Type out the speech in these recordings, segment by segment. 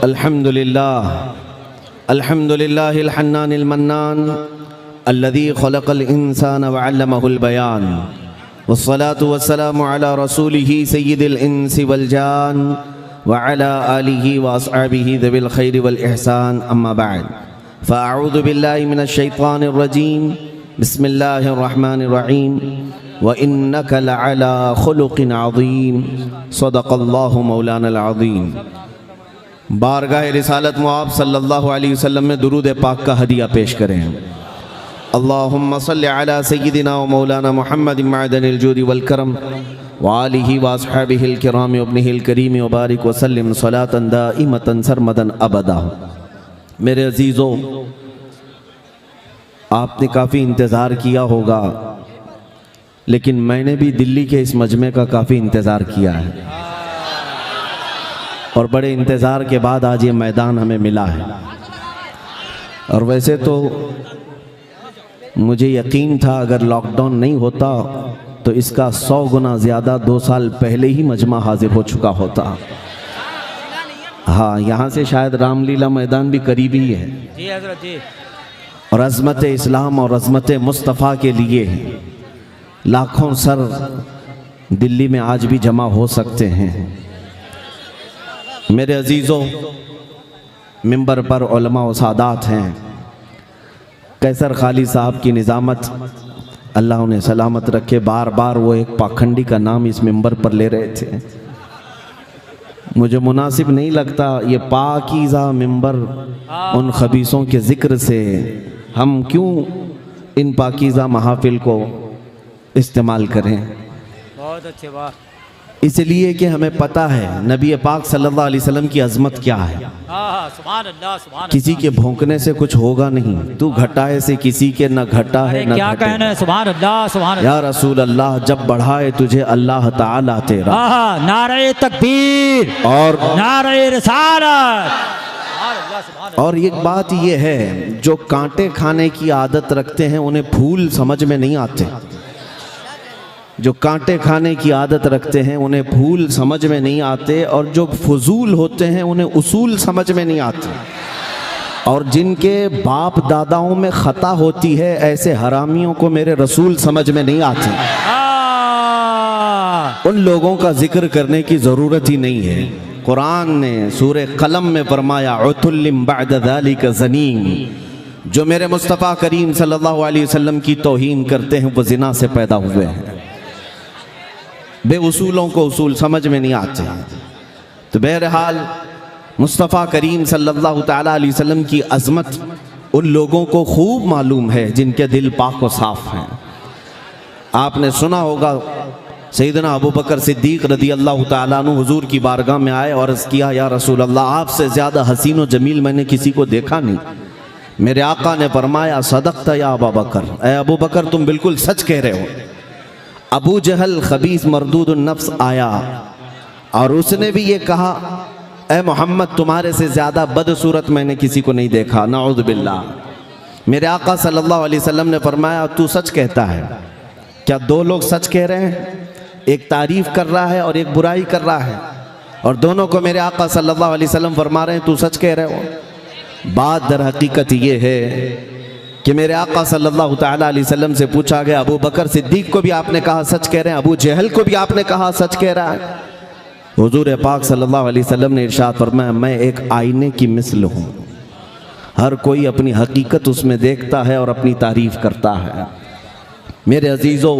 अल्हम्दुलिल्लाह अल्हम्दुलिल्लाहिल हन्नानिल मन्नान अल्लज़ी खलक़ल इंसान व अल्लमहुल बयान वस्सलातु वस्सलामु अला रसूलिही सय्यिदिल इंसी वल जान व अला आलिही व अस्हाबिही ज़िल खैरि वल इहसान अम्मा बअद फ़अऊज़ु बिल्लाहि मिनश शैतानिर रजीम बिस्मिल्लाहिर रहमानिर रहीम व इन्नका लअला खुलुक़िन अज़ीम सदक़ल्लाहु मौलानल अज़ीम। बारगाह रिसालत मुआब सल्लल्लाहु अलैहि वसल्लम में दुरूद पाक का हदिया पेश करें। अल्लाहुम्मा सल्लि अला सय्यिदिना व मौलाना मुहम्मद मअदनिल जूदि वल करम व आलिहि व अस्हाबिहिल किराम व इब्निहिल करीम व बारिक व सल्लिम सलातन दाइमतन सरमदन अबदा। मेरे अजीज़ों, आपने काफ़ी इंतज़ार किया होगा, लेकिन मैंने भी दिल्ली के इस मजमे का काफ़ी इंतज़ार किया है और बड़े इंतज़ार के बाद आज ये मैदान हमें मिला है। और वैसे तो मुझे यकीन था अगर लॉकडाउन नहीं होता तो इसका 100 गुना ज़्यादा 2 साल पहले ही मजमा हाजिर हो चुका होता। हाँ, यहाँ से शायद रामलीला मैदान भी करीब ही है जी हज़रत जी। और अज़मत इस्लाम और अज़मत मुस्तफ़ा के लिए लाखों सर दिल्ली में आज भी जमा हो सकते हैं। मेरे अजीज़ों, मिंबर पर उलमा व सादात हैं। कैसर खाली साहब की निज़ामत अल्लाह उन्हें सलामत रखे। बार बार वो एक पाखंडी का नाम इस मिंबर पर ले रहे थे। मुझे मुनासिब नहीं लगता ये पाकीज़ा मिंबर उन खबीसों के ज़िक्र से हम क्यों इन पाकीज़ा महाफिल को इस्तेमाल करें। बहुत अच्छे, वाह। इसलिए कि हमें पता है नबी पाक सल्लल्लाहु अलैहि वसल्लम की अज़मत क्या है। सुभान अल्लाह, सुभान किसी के भौंकने से कुछ होगा नहीं, तू घटाए से किसी के न घटा है न क्या कहना है। सुभान अल्लाह, सुभान या रसूल अल्लाह, जब बढ़ाए तुझे अल्लाह ताला तेरा। नारे तकबीर और नारे रिसालत। और एक बात ये है, जो कांटे खाने की आदत रखते हैं उन्हें फूल समझ में नहीं आते। जो कांटे खाने की आदत रखते हैं उन्हें फूल समझ में नहीं आते, और जो फजूल होते हैं उन्हें उसूल समझ में नहीं आते। और जिनके बाप दादाओं में खता होती है ऐसे हरामियों को मेरे रसूल समझ में नहीं आते। उन लोगों का जिक्र करने की ज़रूरत ही नहीं है। कुरान ने सूरे कलम में फरमाया उतुल्लिम बअद ज़ालिका ज़नीम। जो मेरे मुस्तफ़ा करीम सल्लल्लाहु अलैहि वसल्लम की तौहीन करते हैं वो ज़िना से पैदा हुए हैं। बेउसूलों को उसूल समझ में नहीं आते। तो बहरहाल मुस्तफ़ा करीम सल्लल्लाहु ताला अलैहि वसल्लम की अज़मत उन लोगों को खूब मालूम है जिनके दिल पाक व साफ़ हैं। आपने सुना होगा सैयदना अबू बकर सिद्दीक़ रज़ी अल्लाह ताला अन्हु हुज़ूर की बारगाह में आए और अर्ज़ किया, या रसूल अल्लाह, आपसे ज़्यादा हसीन व जमील मैंने किसी को देखा नहीं। मेरे आका ने फरमाया, सदक़ता या अबू बकर, ए अबू बकर तुम बिल्कुल सच कह रहे हो। अबू जहल खबीस मरदूदुन नफ्स आया और उसने भी ये कहा, ए मोहम्मद, तुम्हारे से ज़्यादा बदसूरत मैंने किसी को नहीं देखा, नऊज़ बिल्लाह। मेरे आका सल्लल्लाहु अलैहि वसल्लम ने फरमाया, तू सच कहता है। क्या दो लोग सच कह रहे हैं? एक तारीफ़ कर रहा है और एक बुराई कर रहा है, और दोनों को मेरे आका सल्लल्लाहु अलैहि वसल्लम फरमा रहे हैं तू सच कह रहे हो। बात दर हकीकत ये है कि मेरे आका सल्लल्लाहु ताला अलैहि वसल्लम से पूछा गया, अबू बकर सिद्दीक़ को भी आपने कहा सच कह रहे हैं, अबू जहल को भी आपने कहा सच कह रहा है। हुजूर पाक सल्लल्लाहु अलैहि वसल्लम ने इरशाद फरमाया, मैं एक आईने की मिसल हूँ। हर कोई अपनी हकीकत उसमें देखता है और अपनी तारीफ़ करता है। मेरे अजीज़ों,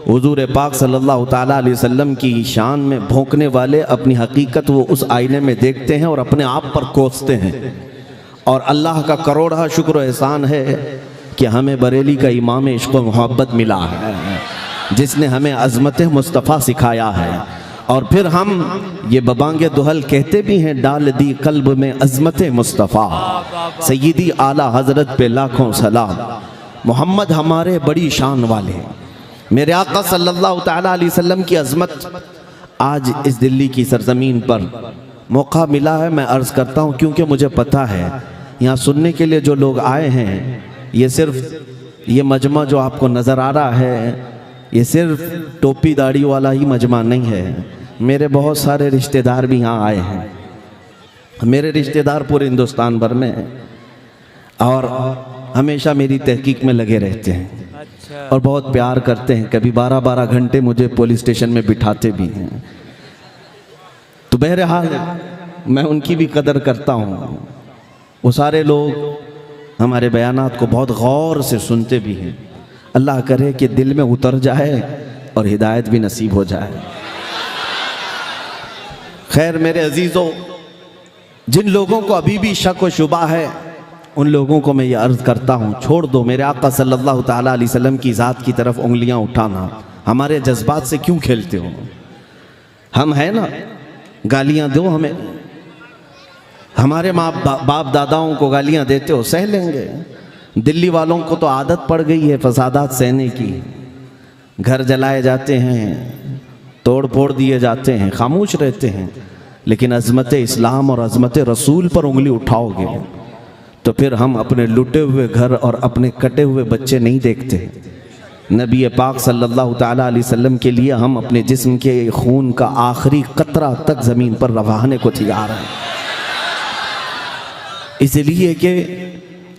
हुजूर पाक सल्लल्लाहु ताला अलैहि वसल्लम की शान में भौंकने वाले अपनी हकीकत वो उस आईने में देखते हैं और अपने आप पर कोसते हैं। और अल्लाह का करोड़ा शुक्र एहसान है कि हमें बरेली का इमाम इश्क़ व मोहब्बत मिला है, जिसने हमें अज़मत मुस्तफ़ा सिखाया है। और फिर हम ये बबांगे दुहल कहते भी हैं, डाल दी कल्ब में अज़मत मुस्तफ़ा, सय्यदी आला हज़रत पे लाखों सलाम। मोहम्मद हमारे बड़ी शान वाले, मेरे आका सल्लल्लाहु ताला अलैहि वसल्लम की अज़मत आज इस दिल्ली की सरज़मीन पर मौका मिला है। मैं अर्ज़ करता हूँ क्योंकि मुझे पता है यहाँ सुनने के लिए जो लोग आए हैं, ये सिर्फ ये मजमा जो आपको नज़र आ रहा है, ये सिर्फ टोपी दाढ़ी वाला ही मजमा नहीं है। मेरे बहुत सारे रिश्तेदार भी यहाँ आए हैं। मेरे रिश्तेदार पूरे हिंदुस्तान भर में हैं और हमेशा मेरी तहकीक में लगे रहते हैं अच्छा और बहुत प्यार करते हैं। कभी 12-12 घंटे मुझे पुलिस स्टेशन में बिठाते भी हैं। तो बहरहाल मैं उनकी भी कदर करता हूँ। वो सारे लोग हमारे बयानात को बहुत गौर से सुनते भी हैं। अल्लाह करे कि दिल में उतर जाए और हिदायत भी नसीब हो जाए। खैर मेरे अजीज़ों, जिन लोगों को अभी भी शक व शुबा है उन लोगों को मैं ये अर्ज़ करता हूँ, छोड़ दो मेरे आका सल्लल्लाहु ताला अलैहि वसल्लम की ज़ात की तरफ उंगलियाँ उठाना। हमारे जज्बात से क्यों खेलते हो? हम हैं ना, गालियाँ दो हमें, हमारे माँ बाप दादाओं को गालियाँ देते हो, सह लेंगे। दिल्ली वालों को तो आदत पड़ गई है फसादात सहने की। घर जलाए जाते हैं, तोड़ फोड़ दिए जाते हैं, खामोश रहते हैं। लेकिन अज़मत इस्लाम और अज़मत रसूल पर उंगली उठाओगे तो फिर हम अपने लुटे हुए घर और अपने कटे हुए बच्चे नहीं देखते। नबी पाक सल्लल्लाहु ताला अलैहि वसल्लम के लिए हम अपने जिस्म के खून का आखिरी कतरा तक ज़मीन पर रवाहने को तैयार हैं। इसलिए कि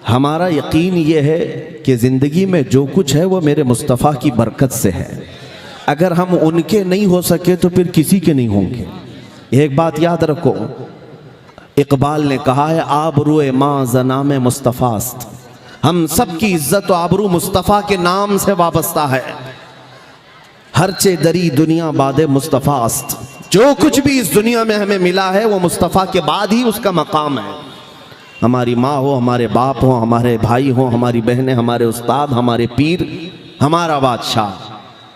हमारा यकीन ये है कि ज़िंदगी में जो कुछ है वो मेरे मुस्तफ़ा की बरकत से है। अगर हम उनके नहीं हो सके तो फिर किसी के नहीं होंगे। एक बात याद रखो, इकबाल ने कहा है आबरूए माँ ज़नाम मुस्तफ़ास्त। हम सब की इज्जत और आबरू मुस्तफ़ा के नाम से वाबस्ता है। हरचे दरी दुनिया बादे मुस्तफ़ास्त। जो कुछ भी इस दुनिया में हमें मिला है वो मुस्तफ़ा के बाद ही उसका मकाम है। हमारी माँ हो, हमारे बाप हो, हमारे भाई हो, हमारी बहनें, हमारे उस्ताद, हमारे पीर, हमारा बादशाह,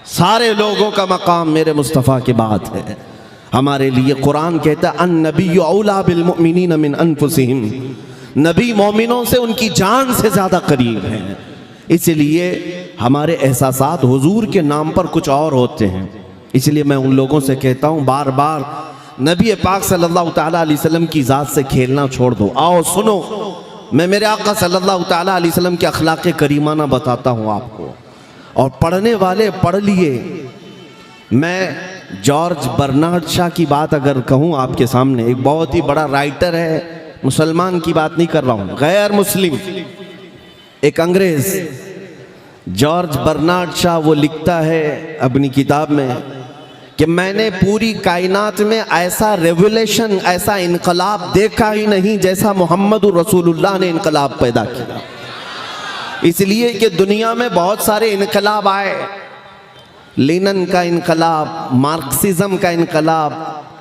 सारे लोगों का मकाम मेरे मुस्तफ़ा के बाद है। हमारे लिए कुरान कहता है अन नबिय्यु औला बिल मुमिनीन मिन अनफुसिहिम। नबी मोमिनों से उनकी जान से ज़्यादा करीब हैं। इसलिए हमारे एहसासात हुजूर के नाम पर कुछ और होते हैं। इसलिए मैं उन लोगों से कहता हूँ बार बार, नबी पाक सल्लल्लाहु ताला अलैहि वसल्लम की ज़ात से खेलना छोड़ दो। आओ सुनो, मैं मेरे आका सल्लल्लाहु ताला अलैहि वसल्लम के अखलाक करीमाना बताता हूँ आपको, और पढ़ने वाले पढ़ लिए। मैं जॉर्ज बर्नार्ड शॉ की बात अगर कहूँ आपके सामने, एक बहुत ही बड़ा राइटर है, मुसलमान की बात नहीं कर रहा हूँ, गैर मुस्लिम, एक अंग्रेज, जॉर्ज बर्नार्ड शॉ, वो लिखता है अपनी किताब में कि मैंने पूरी कायनात में ऐसा रेवोल्यूशन, ऐसा इनकलाब देखा ही नहीं जैसा मोहम्मदुर रसूलुल्लाह ने इनकलाब पैदा किया। इसलिए कि दुनिया में बहुत सारे इनकलाब आए, लेनिन का इनकलाब, मार्क्सिज्म का इनकलाब,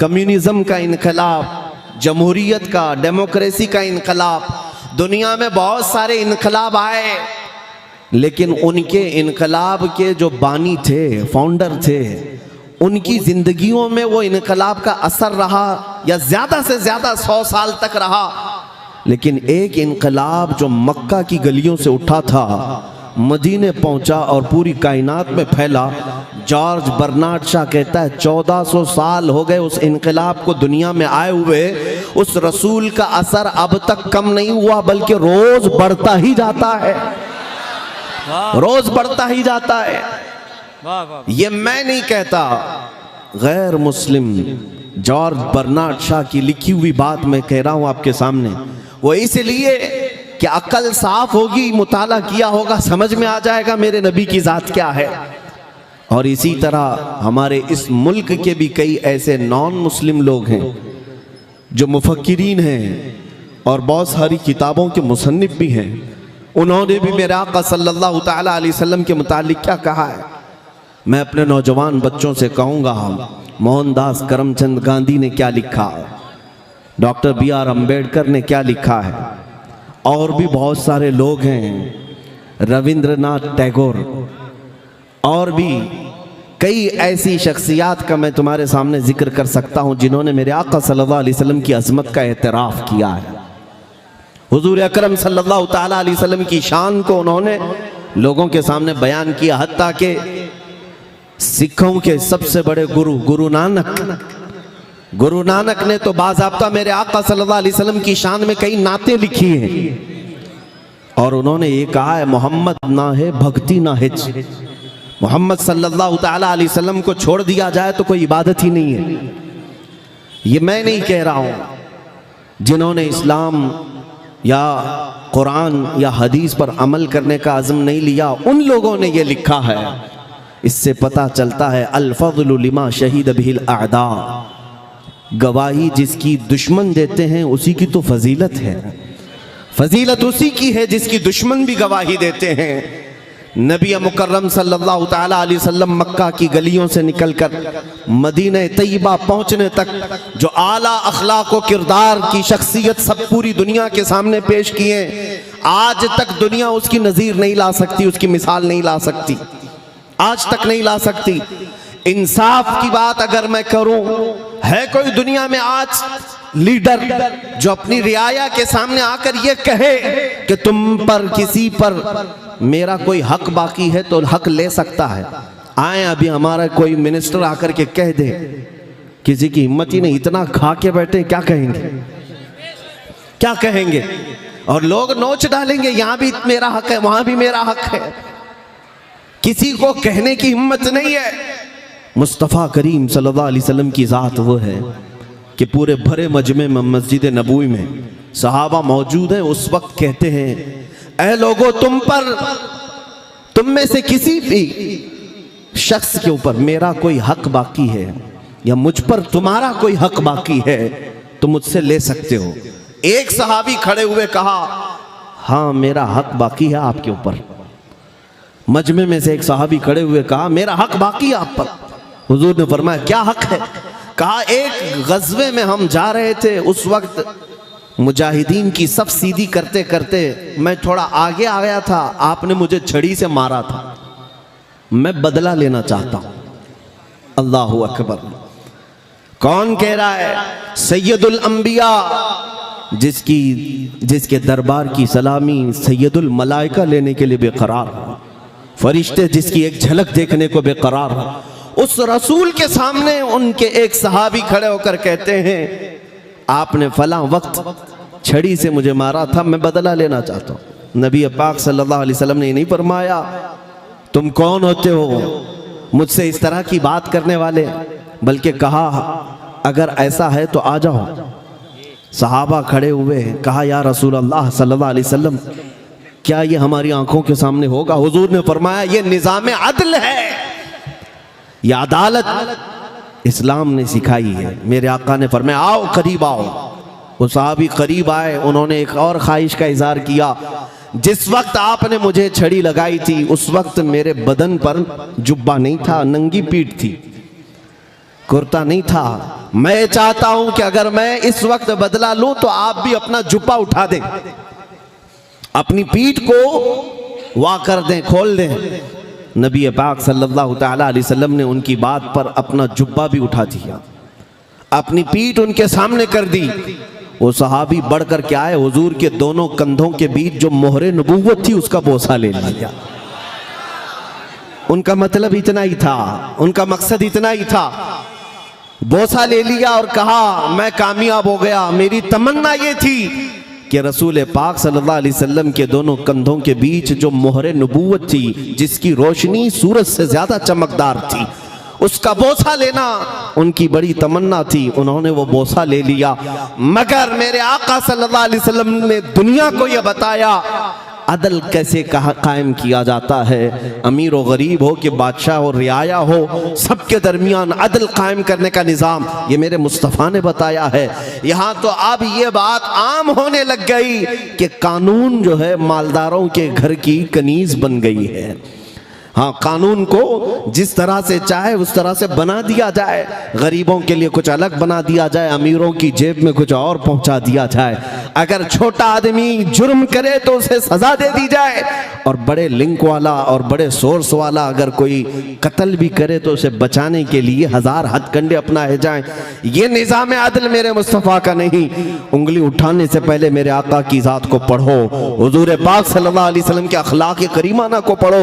कम्युनिज्म का इनकलाब, जमहूरियत का, डेमोक्रेसी का इनकलाब, दुनिया में बहुत सारे इनकलाब आए। लेकिन उनके इनकलाब के जो बानी थे, फाउंडर थे, उनकी ज़िंदगियों में वो इनकलाब का असर रहा या ज़्यादा से ज़्यादा 100 साल तक रहा। लेकिन एक इनकलाब जो मक्का की गलियों से उठा था, मदीने पहुंचा और पूरी कायनात में फैला। जॉर्ज बर्नार्ड शॉ कहता है 1400 साल हो गए उस इनकलाब को दुनिया में आए हुए। उस रसूल का असर अब तक कम नहीं हुआ, बल्कि रोज बढ़ता ही जाता है, रोज बढ़ता ही जाता है। ये मैं नहीं कहता, गैर मुस्लिम जॉर्ज बर्नार्ड शॉ की लिखी हुई बात मैं कह रहा हूं आपके सामने। वो इसलिए कि अक्ल साफ होगी, मुताला किया होगा, समझ में आ जाएगा मेरे नबी की ज़ात क्या है। और इसी तरह हमारे इस मुल्क के भी कई ऐसे नॉन मुस्लिम लोग हैं जो मुफक्किरीन हैं और बहुत सारी किताबों के मुसन्निफ भी हैं। उन्होंने भी मेरे आका सल्लल्लाहु ताला अलैहि वसल्लम के मुतालिक क्या कहा है। मैं अपने नौजवान बच्चों से कहूँगा, मोहनदास करमचंद गांधी ने क्या लिखा, डॉक्टर BR अम्बेडकर ने क्या लिखा है, और भी बहुत सारे लोग हैं, रविंद्रनाथ टैगोर, और भी कई ऐसी शख्सियात का मैं तुम्हारे सामने जिक्र कर सकता हूं जिन्होंने मेरे आका सल्लल्लाहु अलैहि वसल्लम की अज़मत का एतराफ़ किया है। हुजूर अकरम सल्लल्लाहु ताला अलैहि वसल्लम की शान को उन्होंने लोगों के सामने बयान किया। हत्ता के सिखों के सबसे बड़े गुरु नानक ने तो बाज़ाब्ता मेरे आका सल्लल्लाहु अलैहि वसल्लम की शान में कई नाते लिखी हैं और उन्होंने ये कहा है, मोहम्मद ना है भक्ति ना हिच। मोहम्मद सल्लल्लाहु ताला अलैहि वसल्लम को छोड़ दिया जाए तो कोई इबादत ही नहीं है। ये मैं नहीं कह रहा हूँ, जिन्होंने इस्लाम या कुरान या हदीस पर अमल करने का अज़्म नहीं लिया, उन लोगों ने ये लिखा है। इससे पता चलता है अल फज़्लु लिमा शहीद बिहिल अअदा, गवाही जिसकी दुश्मन देते हैं उसी की तो फजीलत है। फजीलत उसी की है जिसकी दुश्मन भी गवाही देते हैं। नबी मुकर्रम सल्लल्लाहु ताला अलैहि वसल्लम मक्का की गलियों से निकलकर मदीना तैयबा पहुंचने तक जो आला अखलाक व किरदार की शख्सियत सब पूरी दुनिया के सामने पेश किए, आज तक दुनिया उसकी नज़ीर नहीं ला सकती, उसकी मिसाल नहीं ला सकती, आज तक नहीं ला सकती। इंसाफ की बात अगर मैं करूं, है कोई दुनिया में आज लीडर जो अपनी रियाया के सामने आकर ये कहे कि तुम पर किसी पर मेरा कोई हक बाकी है तो हक ले सकता है? आए अभी हमारा कोई मिनिस्टर आकर के कह दे, किसी की हिम्मत ही नहीं, इतना खा के बैठे, क्या कहेंगे, क्या कहेंगे? और लोग नोच डालेंगे, यहां भी मेरा हक है, वहां भी मेरा हक है। किसी को कहने की हिम्मत नहीं है। मुस्तफ़ा करीम सल्लल्लाहु अलैहि वसल्लम की ज़ात वो है कि पूरे भरे मजमे में मस्जिद नबवी में सहाबा मौजूद हैं, उस वक्त कहते हैं, ऐ लोगों, तुम में से किसी भी शख्स के ऊपर मेरा कोई हक बाकी है या मुझ पर तुम्हारा कोई हक बाकी है तो मुझसे ले सकते हो। एक सहाबी खड़े हुए कहा, हाँ मेरा हक बाकी है आपके ऊपर। मजमे में से एक सहाबी खड़े हुए कहा, मेरा हक बाकी है आप पर। हुजूर ने फरमाया, क्या हक है? कहा, एक गज़वे में हम जा रहे थे, उस वक्त मुजाहिदीन की सफ सीधी करते करते मैं थोड़ा आगे आ गया था, आपने मुझे छड़ी से मारा था, मैं बदला लेना चाहता हूं। अल्लाहु अकबर। कौन कह रहा है? सैयदुल अंबिया, जिसके दरबार की सलामी सैयदुल मलाइका लेने के लिए बेकरार, फरिश्ते जिसकी एक झलक देखने को बेकरार, उस रसूल के सामने उनके एक सहाबी खड़े होकर कहते हैं, आपने फला वक्त छड़ी से मुझे मारा था, मैं बदला लेना चाहता हूं। नबी पाक सल्लल्लाहु अलैहि वसल्लम ने ये नहीं फरमाया, तुम कौन होते हो मुझसे इस तरह की बात करने वाले, बल्कि कहा, अगर ऐसा है तो आ जाओ। सहाबा खड़े हुए, कहा, या रसूल अल्लाह सल्लल्लाहु अलैहि वसल्लम, क्या ये हमारी आंखों के सामने होगा? हुजूर ने फरमाया, ये निज़ाम अदल है, ये अदालत इस्लाम ने सिखाई है। मेरे आका ने फरमाया, आओ करीब आओ। वो सहाबी करीब आए, उन्होंने एक और ख्वाहिश का इजहार किया, जिस वक्त आपने मुझे छड़ी लगाई थी उस वक्त मेरे बदन पर जुब्बा नहीं था, नंगी पीठ थी, कुर्ता नहीं था। मैं चाहता हूं कि अगर मैं इस वक्त बदला लूं तो आप भी अपना जुब्बा उठा दें, अपनी पीठ को वा कर दें, खोल दें। नबी पाक सल्लल्लाहु ताला अलैहि वसल्लम ने उनकी बात पर अपना जुब्बा भी उठा दिया, अपनी पीठ उनके सामने कर दी। वो सहाबी बढ़ कर के आए, हुजूर के दोनों कंधों के बीच जो मोहरे नबूवत थी उसका बोसा ले लिया। उनका मतलब इतना ही था, उनका मकसद इतना ही था, बोसा ले लिया और कहा, मैं कामयाब हो गया। मेरी तमन्ना ये थी कि रसूल पाक सल्लल्लाहु अलैहि वसल्लम के दोनों कंधों के बीच जो मोहरे नबूवत थी, जिसकी रोशनी सूरज से ज्यादा चमकदार थी, उसका बोसा लेना उनकी बड़ी तमन्ना थी। उन्होंने वो बोसा ले लिया, मगर मेरे आका सल्लल्लाहु अलैहि वसल्लम ने दुनिया को यह बताया अदल कैसे कायम किया जाता है। अमीर और गरीब हो कि बादशाह और रियाया हो, सबके दरमियान अदल कायम करने का निज़ाम ये मेरे मुस्तफ़ा ने बताया है। यहाँ तो अब ये बात आम होने लग गई कि कानून जो है मालदारों के घर की कनीज बन गई है। हाँ, कानून को जिस तरह से चाहे उस तरह से बना दिया जाए, गरीबों के लिए कुछ अलग बना दिया जाए, अमीरों की जेब में कुछ और पहुंचा दिया जाए। अगर छोटा आदमी जुर्म करे तो उसे सजा दे दी जाए, और बड़े लिंक वाला और बड़े सोर्स वाला अगर कोई कत्ल भी करे तो उसे बचाने के लिए हजार हथकंडे अपनाए जाएं। ये निज़ाम अदल मेरे मुस्तफ़ा का नहीं। उंगली उठाने से पहले मेरे आका की ज़ात को पढ़ो, हुजूर पाक सल्लल्लाहु अलैहि वसल्लम के अखलाक करीमाना को पढ़ो।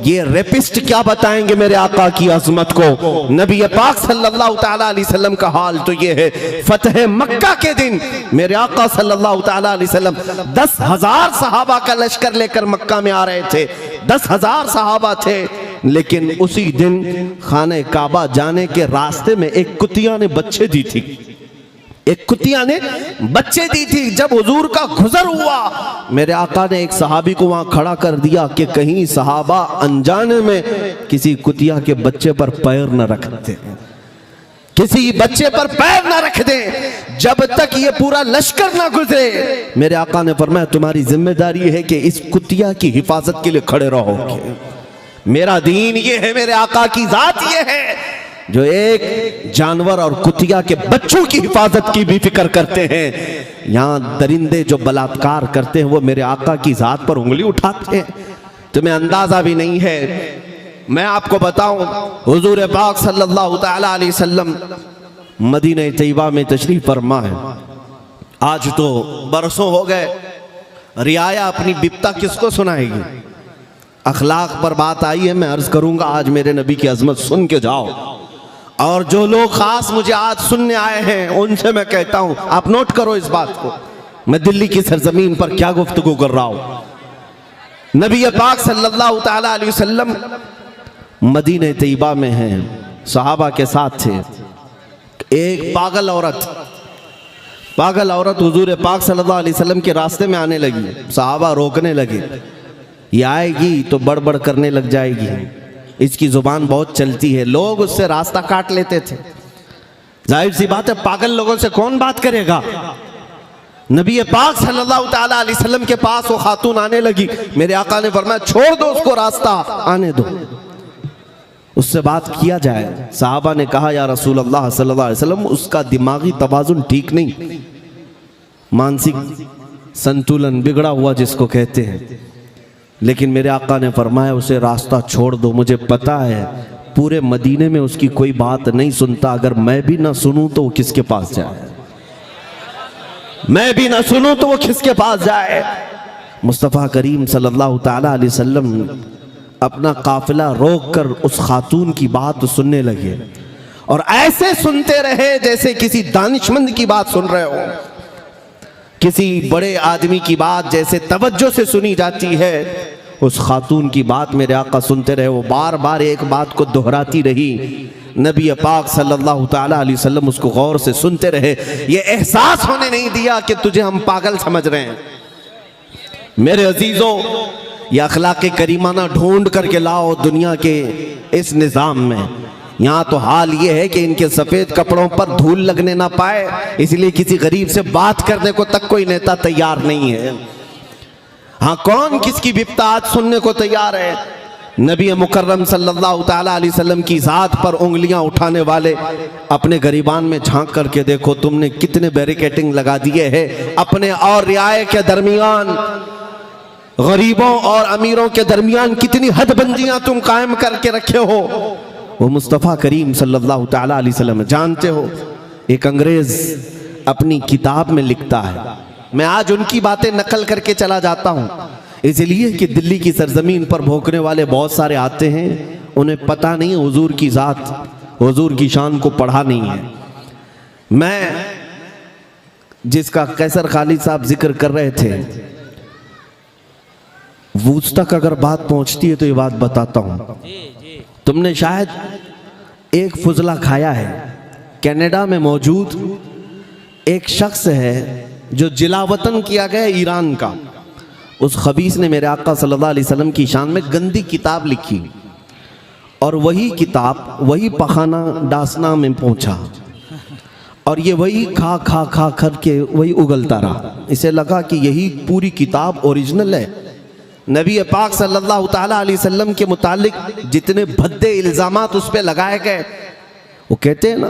ये रेपिस्ट क्या बताएंगे मेरे आका की अजमत को। नबी पाक सल्लल्लाहु ताला अलैहि वसल्लम का हाल तो ये है, फतह मक्का के दिन मेरे आका सल्लल्लाहु ताला अलैहि वसल्लम 10,000 सहाबा का लश्कर लेकर मक्का में आ रहे थे। 10,000 सहाबा थे, लेकिन उसी दिन खाने काबा जाने के रास्ते में एक कुतिया ने बच्चे दी थी। एक कुतिया ने बच्चे दी थी। जब हुजूर का गुजर हुआ, मेरे आका ने एक सहाबी को वहां खड़ा कर दिया कि कहीं सहाबा अनजाने में किसी कुतिया के बच्चे पर पैर न रखते, किसी बच्चे पर पैर ना रख दे जब तक ये पूरा लश्कर ना गुजरे। मेरे आका ने फरमाया तुम्हारी जिम्मेदारी है कि इस कुतिया की हिफाजत के लिए खड़े रहोगे। मेरा दीन ये है, मेरे आका की जात ये है जो एक जानवर और कुतिया के बच्चों की हिफाजत की भी फिक्र करते हैं। यहाँ दरिंदे जो बलात्कार करते हैं वो मेरे आका की जात पर उंगली उठाते हैं। तुम्हें अंदाजा भी नहीं है। मैं आपको बताऊं, हुजूर पाक सल्लल्लाहु तआला अलैहि वसल्लम मदीना तैयबा में तशरीफ फरमा है। आज तो बरसों हो गए, रियाया अपनी बिपता किसको सुनाएगी? अखलाक पर बात आई है, मैं अर्ज करूंगा आज मेरे नबी की अजमत सुन के जाओ। और जो लोग खास मुझे आज सुनने आए हैं उनसे मैं कहता हूं, आप नोट करो इस बात को, मैं दिल्ली की सरजमीन पर क्या गुफ्तगू कर रहा हूं। नबी पाक सल्लल्लाहु तआला अलैहि वसल्लम मदीने तैयबा में हैं, सहाबा के साथ थे। एक पागल औरत हुजूर पाक सल्लल्लाहु अलैहि वसल्लम के रास्ते में आने लगी। सहाबा रोकने लगे, ये आएगी तो बड़बड़ करने लग जाएगी, इसकी जुबान बहुत चलती है। लोग उससे रास्ता काट लेते थे। जाहिर सी बात है, पागल लोगों से कौन बात करेगा। नबी पाक सल्लल्लाहु तआला अलैहि वसल्लम के पास वो खातून आने लगी। मेरे आका ने फरमाया छोड़ दो उसको, रास्ता आने दो, उससे बात किया जाए। साहबा ने कहा या रसूल अल्लाह सल्लल्लाहु अलैहि वसल्लम उसका दिमागी तवाजुन ठीक नहीं, मानसिक संतुलन बिगड़ा हुआ जिसको कहते हैं। लेकिन मेरे आका ने फरमाया उसे रास्ता छोड़ दो, मुझे पता है पूरे मदीने में उसकी कोई बात नहीं सुनता, अगर मैं भी ना सुनूं तो वो किसके पास जाए, मैं भी ना सुनूं तो वो किसके पास जाए। मुस्तफ़ा करीम सल्लल्लाहु तआला अलैहि वसल्लम अपना काफिला रोक कर उस खातून की बात सुनने लगे और ऐसे सुनते रहे जैसे किसी दानिशमंद की बात सुन रहे हो, किसी बड़े आदमी की बात जैसे तवज्जो से सुनी जाती है। उस खातून की बात मेरे आका सुनते रहे। वो बार बार एक बात को दोहराती रही। नबी पाक सल्लल्लाहु तआला अलैहि वसल्लम उसको गौर से सुनते रहे। ये एहसास होने नहीं दिया कि तुझे हम पागल समझ रहे हैं। मेरे अजीजों, ये अखलाक करीमाना ढूंढ करके लाओ दुनिया के इस निज़ाम में। यहाँ तो हाल ये है कि इनके सफ़ेद कपड़ों पर धूल लगने ना पाए, इसलिए किसी गरीब से बात करने को तक कोई नेता तैयार नहीं है। हाँ, कौन किसकी बिपता आज सुनने को तैयार है? नबी मुकर्रम सल्लल्लाहु तआला अलैहि वसल्लम की ज़ात पर उंगलियां उठाने वाले अपने गरीबान में झांक करके देखो, तुमने कितने बैरिकेटिंग लगा दिए हैं अपने और रियाए के दरमियान, गरीबों और अमीरों के दरमियान कितनी हदबंदियां तुम कायम करके रखे हो। वो मुस्तफ़ा करीम सल्लल्लाहु तआला अलैहि वसल्लम। जानते हो, एक अंग्रेज अपनी किताब में लिखता है, मैं आज उनकी बातें नकल करके चला जाता हूँ इसलिए कि दिल्ली की सरजमीन पर भौंकने वाले बहुत सारे आते हैं, उन्हें पता नहीं है हुजूर की ज़ात, हुजूर की शान को पढ़ा नहीं है। मैं जिसका कैसर खालिद साहब जिक्र कर रहे थे, वो तक अगर बात पहुंचती है तो ये बात बताता हूं। तुमने शायद एक फुजला खाया है। कनाडा में मौजूद एक शख्स है जो जिलावतन किया गया ईरान का। उस खबीस ने मेरे आका सल्लल्लाहु अलैहि वसल्लम की शान में गंदी किताब लिखी और वही किताब वही पखाना डासना में पहुंचा और ये वही खा खा खा करके वही उगलता रहा। इसे लगा कि यही पूरी किताब ओरिजिनल है। नबी पाक सल्लल्लाहु तआला अलैहि वसल्लम के मुतालिक जितने भद्दे इल्ज़ामात उस पर लगाए गए, वो कहते हैं ना,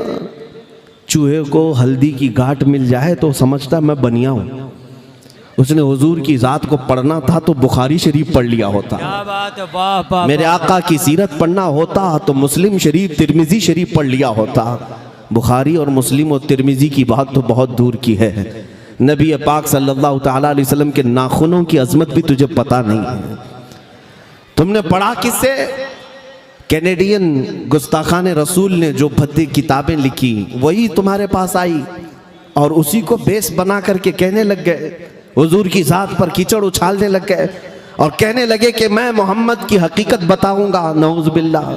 चूहे को हल्दी की गांठ मिल जाए तो समझता मैं बनिया हूँ। उसने हुजूर की ज़ात को पढ़ना था तो बुखारी शरीफ पढ़ लिया होता। क्या बात है, वाह वाह। मेरे आका की सीरत पढ़ना होता तो मुस्लिम शरीफ तिरमिजी शरीफ पढ़ लिया होता। बुखारी और मुस्लिम और तिरमिजी की बात तो बहुत दूर की है। नबी पाक सल्लल्लाहु तआला अलैहि वसल्लम के नाखूनों की अजमत भी तुझे पता नहीं है। तुमने पढ़ा किससे? कैनेडियन गुस्ताखान रसूल ने जो भद्दी किताबें लिखी वही तुम्हारे पास आई और उसी को बेस बना करके कहने लग गए, हुजूर की ज़ात पर कीचड़ उछालने लग गए और कहने लगे कि मैं मोहम्मद की हकीकत बताऊंगा। नऊज़ बिल्लाह।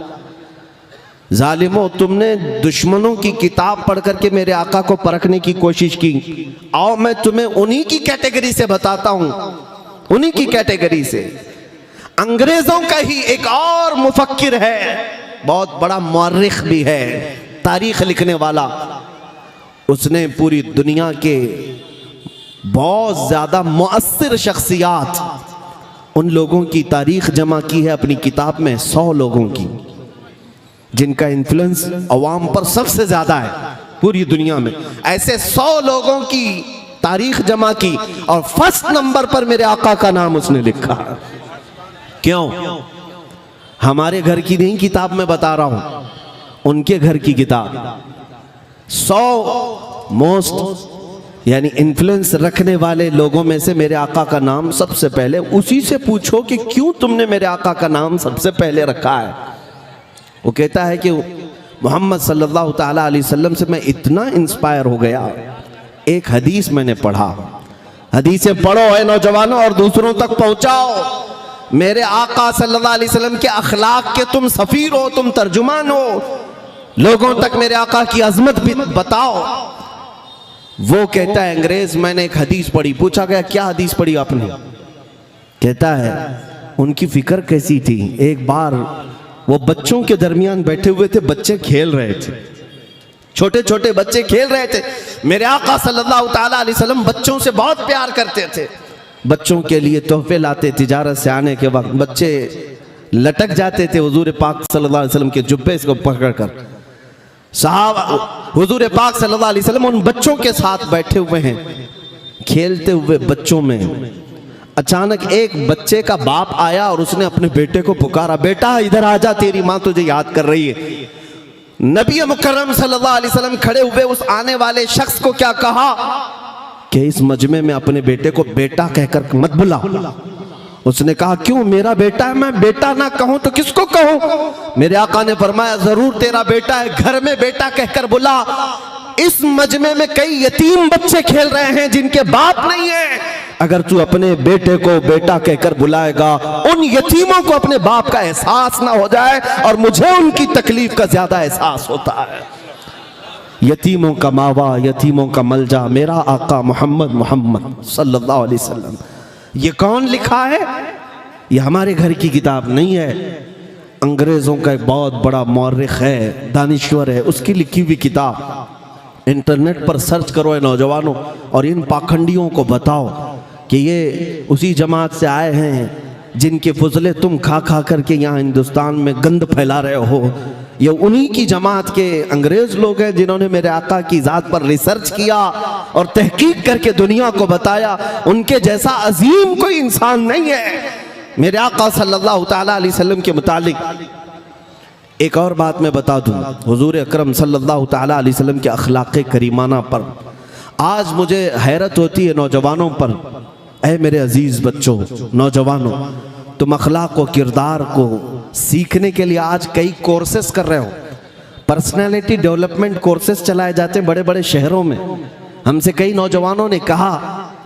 जालिमो, तुमने दुश्मनों की किताब पढ़ करके मेरे आका को परखने की कोशिश की। आओ मैं तुम्हें उन्हीं की कैटेगरी से बताता हूं, उन्हीं की कैटेगरी से। अंग्रेजों का ही एक और मुफक्किर है, बहुत बड़ा मुअर्रिख भी है, तारीख लिखने वाला। उसने पूरी दुनिया के बहुत ज़्यादा मुअस्सिर शख्सियात, उन लोगों की तारीख जमा की है अपनी किताब में, 100 लोगों की जिनका इन्फ्लुएंस अवाम पर सबसे ज़्यादा है पूरी दुनिया में। ऐसे 100 लोगों की तारीख जमा की और फर्स्ट नंबर पर मेरे आका का नाम उसने लिखा। क्यों? हमारे घर की नहीं किताब में बता रहा हूं, उनके घर की किताब। 100 मोस्ट यानी इन्फ्लुएंस रखने वाले लोगों में से मेरे आका का नाम सबसे पहले। उसी से पूछो कि क्यों तुमने मेरे आका का नाम सबसे पहले रखा है। वो कहता है कि मोहम्मद सल्लल्लाहु ताला अलैहि वसल्लम से मैं इतना इंस्पायर हो गया, एक हदीस मैंने पढ़ा। हदीसें पढ़ो है नौजवानों और दूसरों तक पहुंचाओ। मेरे आका सल्लल्लाहु अलैहि वसल्लम के अखलाक के तुम सफीर हो, तुम तर्जुमान हो, लोगों तक मेरे आका की अजमत भी बताओ। वो कहता है अंग्रेज, मैंने एक हदीस पढ़ी। पूछा गया क्या हदीस पढ़ी आपने? कहता है उनकी फिक्र कैसी थी। एक बार वो बच्चों के दरमियान बैठे हुए थे, बच्चे खेल रहे थे, छोटे छोटे बच्चे खेल रहे थे। मेरे आका सल्लल्लाहु ताला अलैहि वसल्लम बच्चों से बहुत प्यार करते थे, बच्चों के लिए तोहफे लाते। तिजारत से आने के वक्त बच्चे लटक जाते थे हुजूर पाक सल्लल्लाहु अलैहि वसल्लम के जुब्बे को पकड़कर। साहब हुजूर पाक सल्लल्लाहु अलैहि वसल्लम उन बच्चों के साथ बैठे हुए हैं, खेलते हुए बच्चों में अचानक एक बच्चे का बाप आया और उसने अपने बेटे को पुकारा, बेटा इधर आजा, तेरी माँ तुझे याद कर रही है। नबी मुकर्रम सल्लल्लाहु अलैहि वसल्लम खड़े हुए उस आने वाले शख्स को क्या कहा कि इस मजमे में अपने बेटे को बेटा कहकर मत बुला। उसने कहा क्यों? मेरा बेटा है, मैं बेटा ना कहूं तो किसको कहूं? मेरे आका ने फरमाया जरूर तेरा बेटा है, घर में बेटा कहकर बुला। इस मजमे में कई यतीम बच्चे खेल रहे हैं जिनके बाप नहीं है। अगर तू अपने बेटे को बेटा कहकर बुलाएगा, उन यतीमों को अपने बाप का एहसास ना हो जाए, और मुझे उनकी तकलीफ का ज्यादा एहसास होता है। यतीमों का मावा, यतीमों का मलजा मेरा आका मोहम्मद सल्लल्लाहु अलैहि वसल्लम। ये कौन लिखा है? ये हमारे घर की किताब नहीं है, अंग्रेजों का एक बहुत बड़ा मौर्रिख है, दानिश्वर है, उसकी लिखी हुई किताब। इंटरनेट पर सर्च करो है नौजवानों, और इन पाखंडियों को बताओ कि ये उसी जमात से आए हैं जिनके फजले तुम खा खा करके यहाँ हिंदुस्तान में गंद फैला रहे हो। ये उन्हीं की जमात के अंग्रेज लोग हैं जिन्होंने मेरे आका की ज़ात पर रिसर्च किया और तहकीक करके दुनिया को बताया उनके जैसा अजीम कोई इंसान नहीं है। मेरे आका सल्लल्लाहु ताला अलैहि वसल्लम के मुतालिक एक और बात मैं बता दूं, हुजूर अकरम सल्लल्लाहु ताला अलैहि वसल्लम के अखलाक़े करीमाना पर आज मुझे हैरत होती है नौजवानों पर। ऐ मेरे अजीज़ बच्चों, नौजवानों, तुम अखलाक व किरदार को सीखने के लिए आज कई कोर्सेस कर रहे हो। पर्सनैलिटी डेवलपमेंट कोर्सेस चलाए जाते हैं बड़े बड़े शहरों में। हमसे कई नौजवानों ने कहा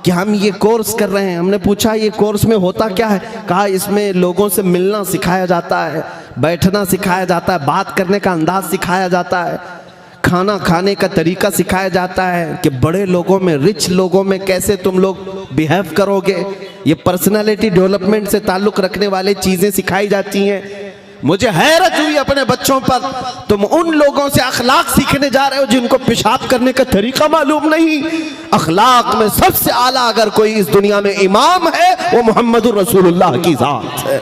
कि हम ये कोर्स कर रहे हैं। हमने पूछा ये कोर्स में होता क्या है? कहा इसमें लोगों से मिलना सिखाया जाता है, बैठना सिखाया जाता है, बात करने का अंदाज सिखाया जाता है, खाना खाने का तरीका सिखाया जाता है कि बड़े लोगों में, रिच लोगों में कैसे तुम लोग बिहेव करोगे। ये पर्सनालिटी डेवलपमेंट से ताल्लुक़ रखने वाली चीज़ें सिखाई जाती हैं। मुझे हैरत हुई अपने बच्चों पर, तुम उन लोगों से अखलाक सीखने जा रहे हो जिनको पेशाब करने का तरीका मालूम नहीं। अखलाक में सबसे आला अगर कोई इस दुनिया में इमाम है वो मोहम्मदुर रसूलुल्लाह की ज़ात है।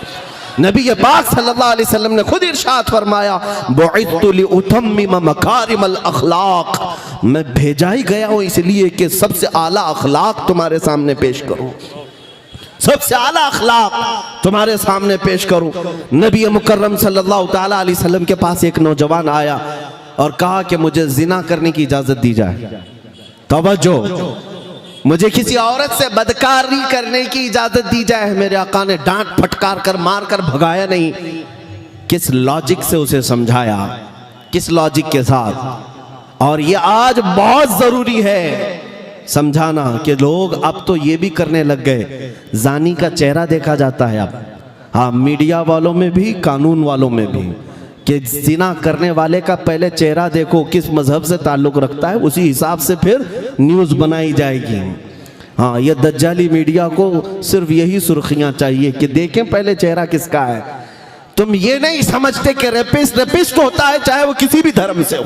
नबी पाक सल्लल्लाहु अलैहि वसल्लम ने खुद इरशाद फरमाया, बुइतु लिउतम्मिम मकारिमल अखलाक, मैं भेजा ही गया हूँ इसलिए कि सबसे आला अखलाक तुम्हारे सामने पेश करूँ, सबसे आला अखलाक तुम्हारे सामने पेश करूं। नबी मुकर्रम सल्लल्लाहु ताला अलैहि वसल्लम के पास एक नौजवान आया और कहा कि मुझे जिना करने की इजाजत दी जाए। तवज्जो, मुझे किसी औरत से बदकारी करने की इजाजत दी जाए। मेरे आका ने डांट फटकार कर मार कर भगाया नहीं, किस लॉजिक से उसे समझाया, किस लॉजिक के साथ। और ये आज बहुत जरूरी है समझाना कि लोग अब तो ये भी करने लग गए, जानी का चेहरा देखा जाता है अब। हाँ, मीडिया वालों में भी, कानून वालों में भी, कि जिना करने वाले का पहले चेहरा देखो, किस मजहब से ताल्लुक़ रखता है, उसी हिसाब से फिर न्यूज़ बनाई जाएगी। हाँ, ये दज्जाली मीडिया को सिर्फ यही सुर्खियाँ चाहिए कि देखें पहले चेहरा किसका है। तुम ये नहीं समझते कि रेपिस्ट होता है चाहे वो किसी भी धर्म से हो,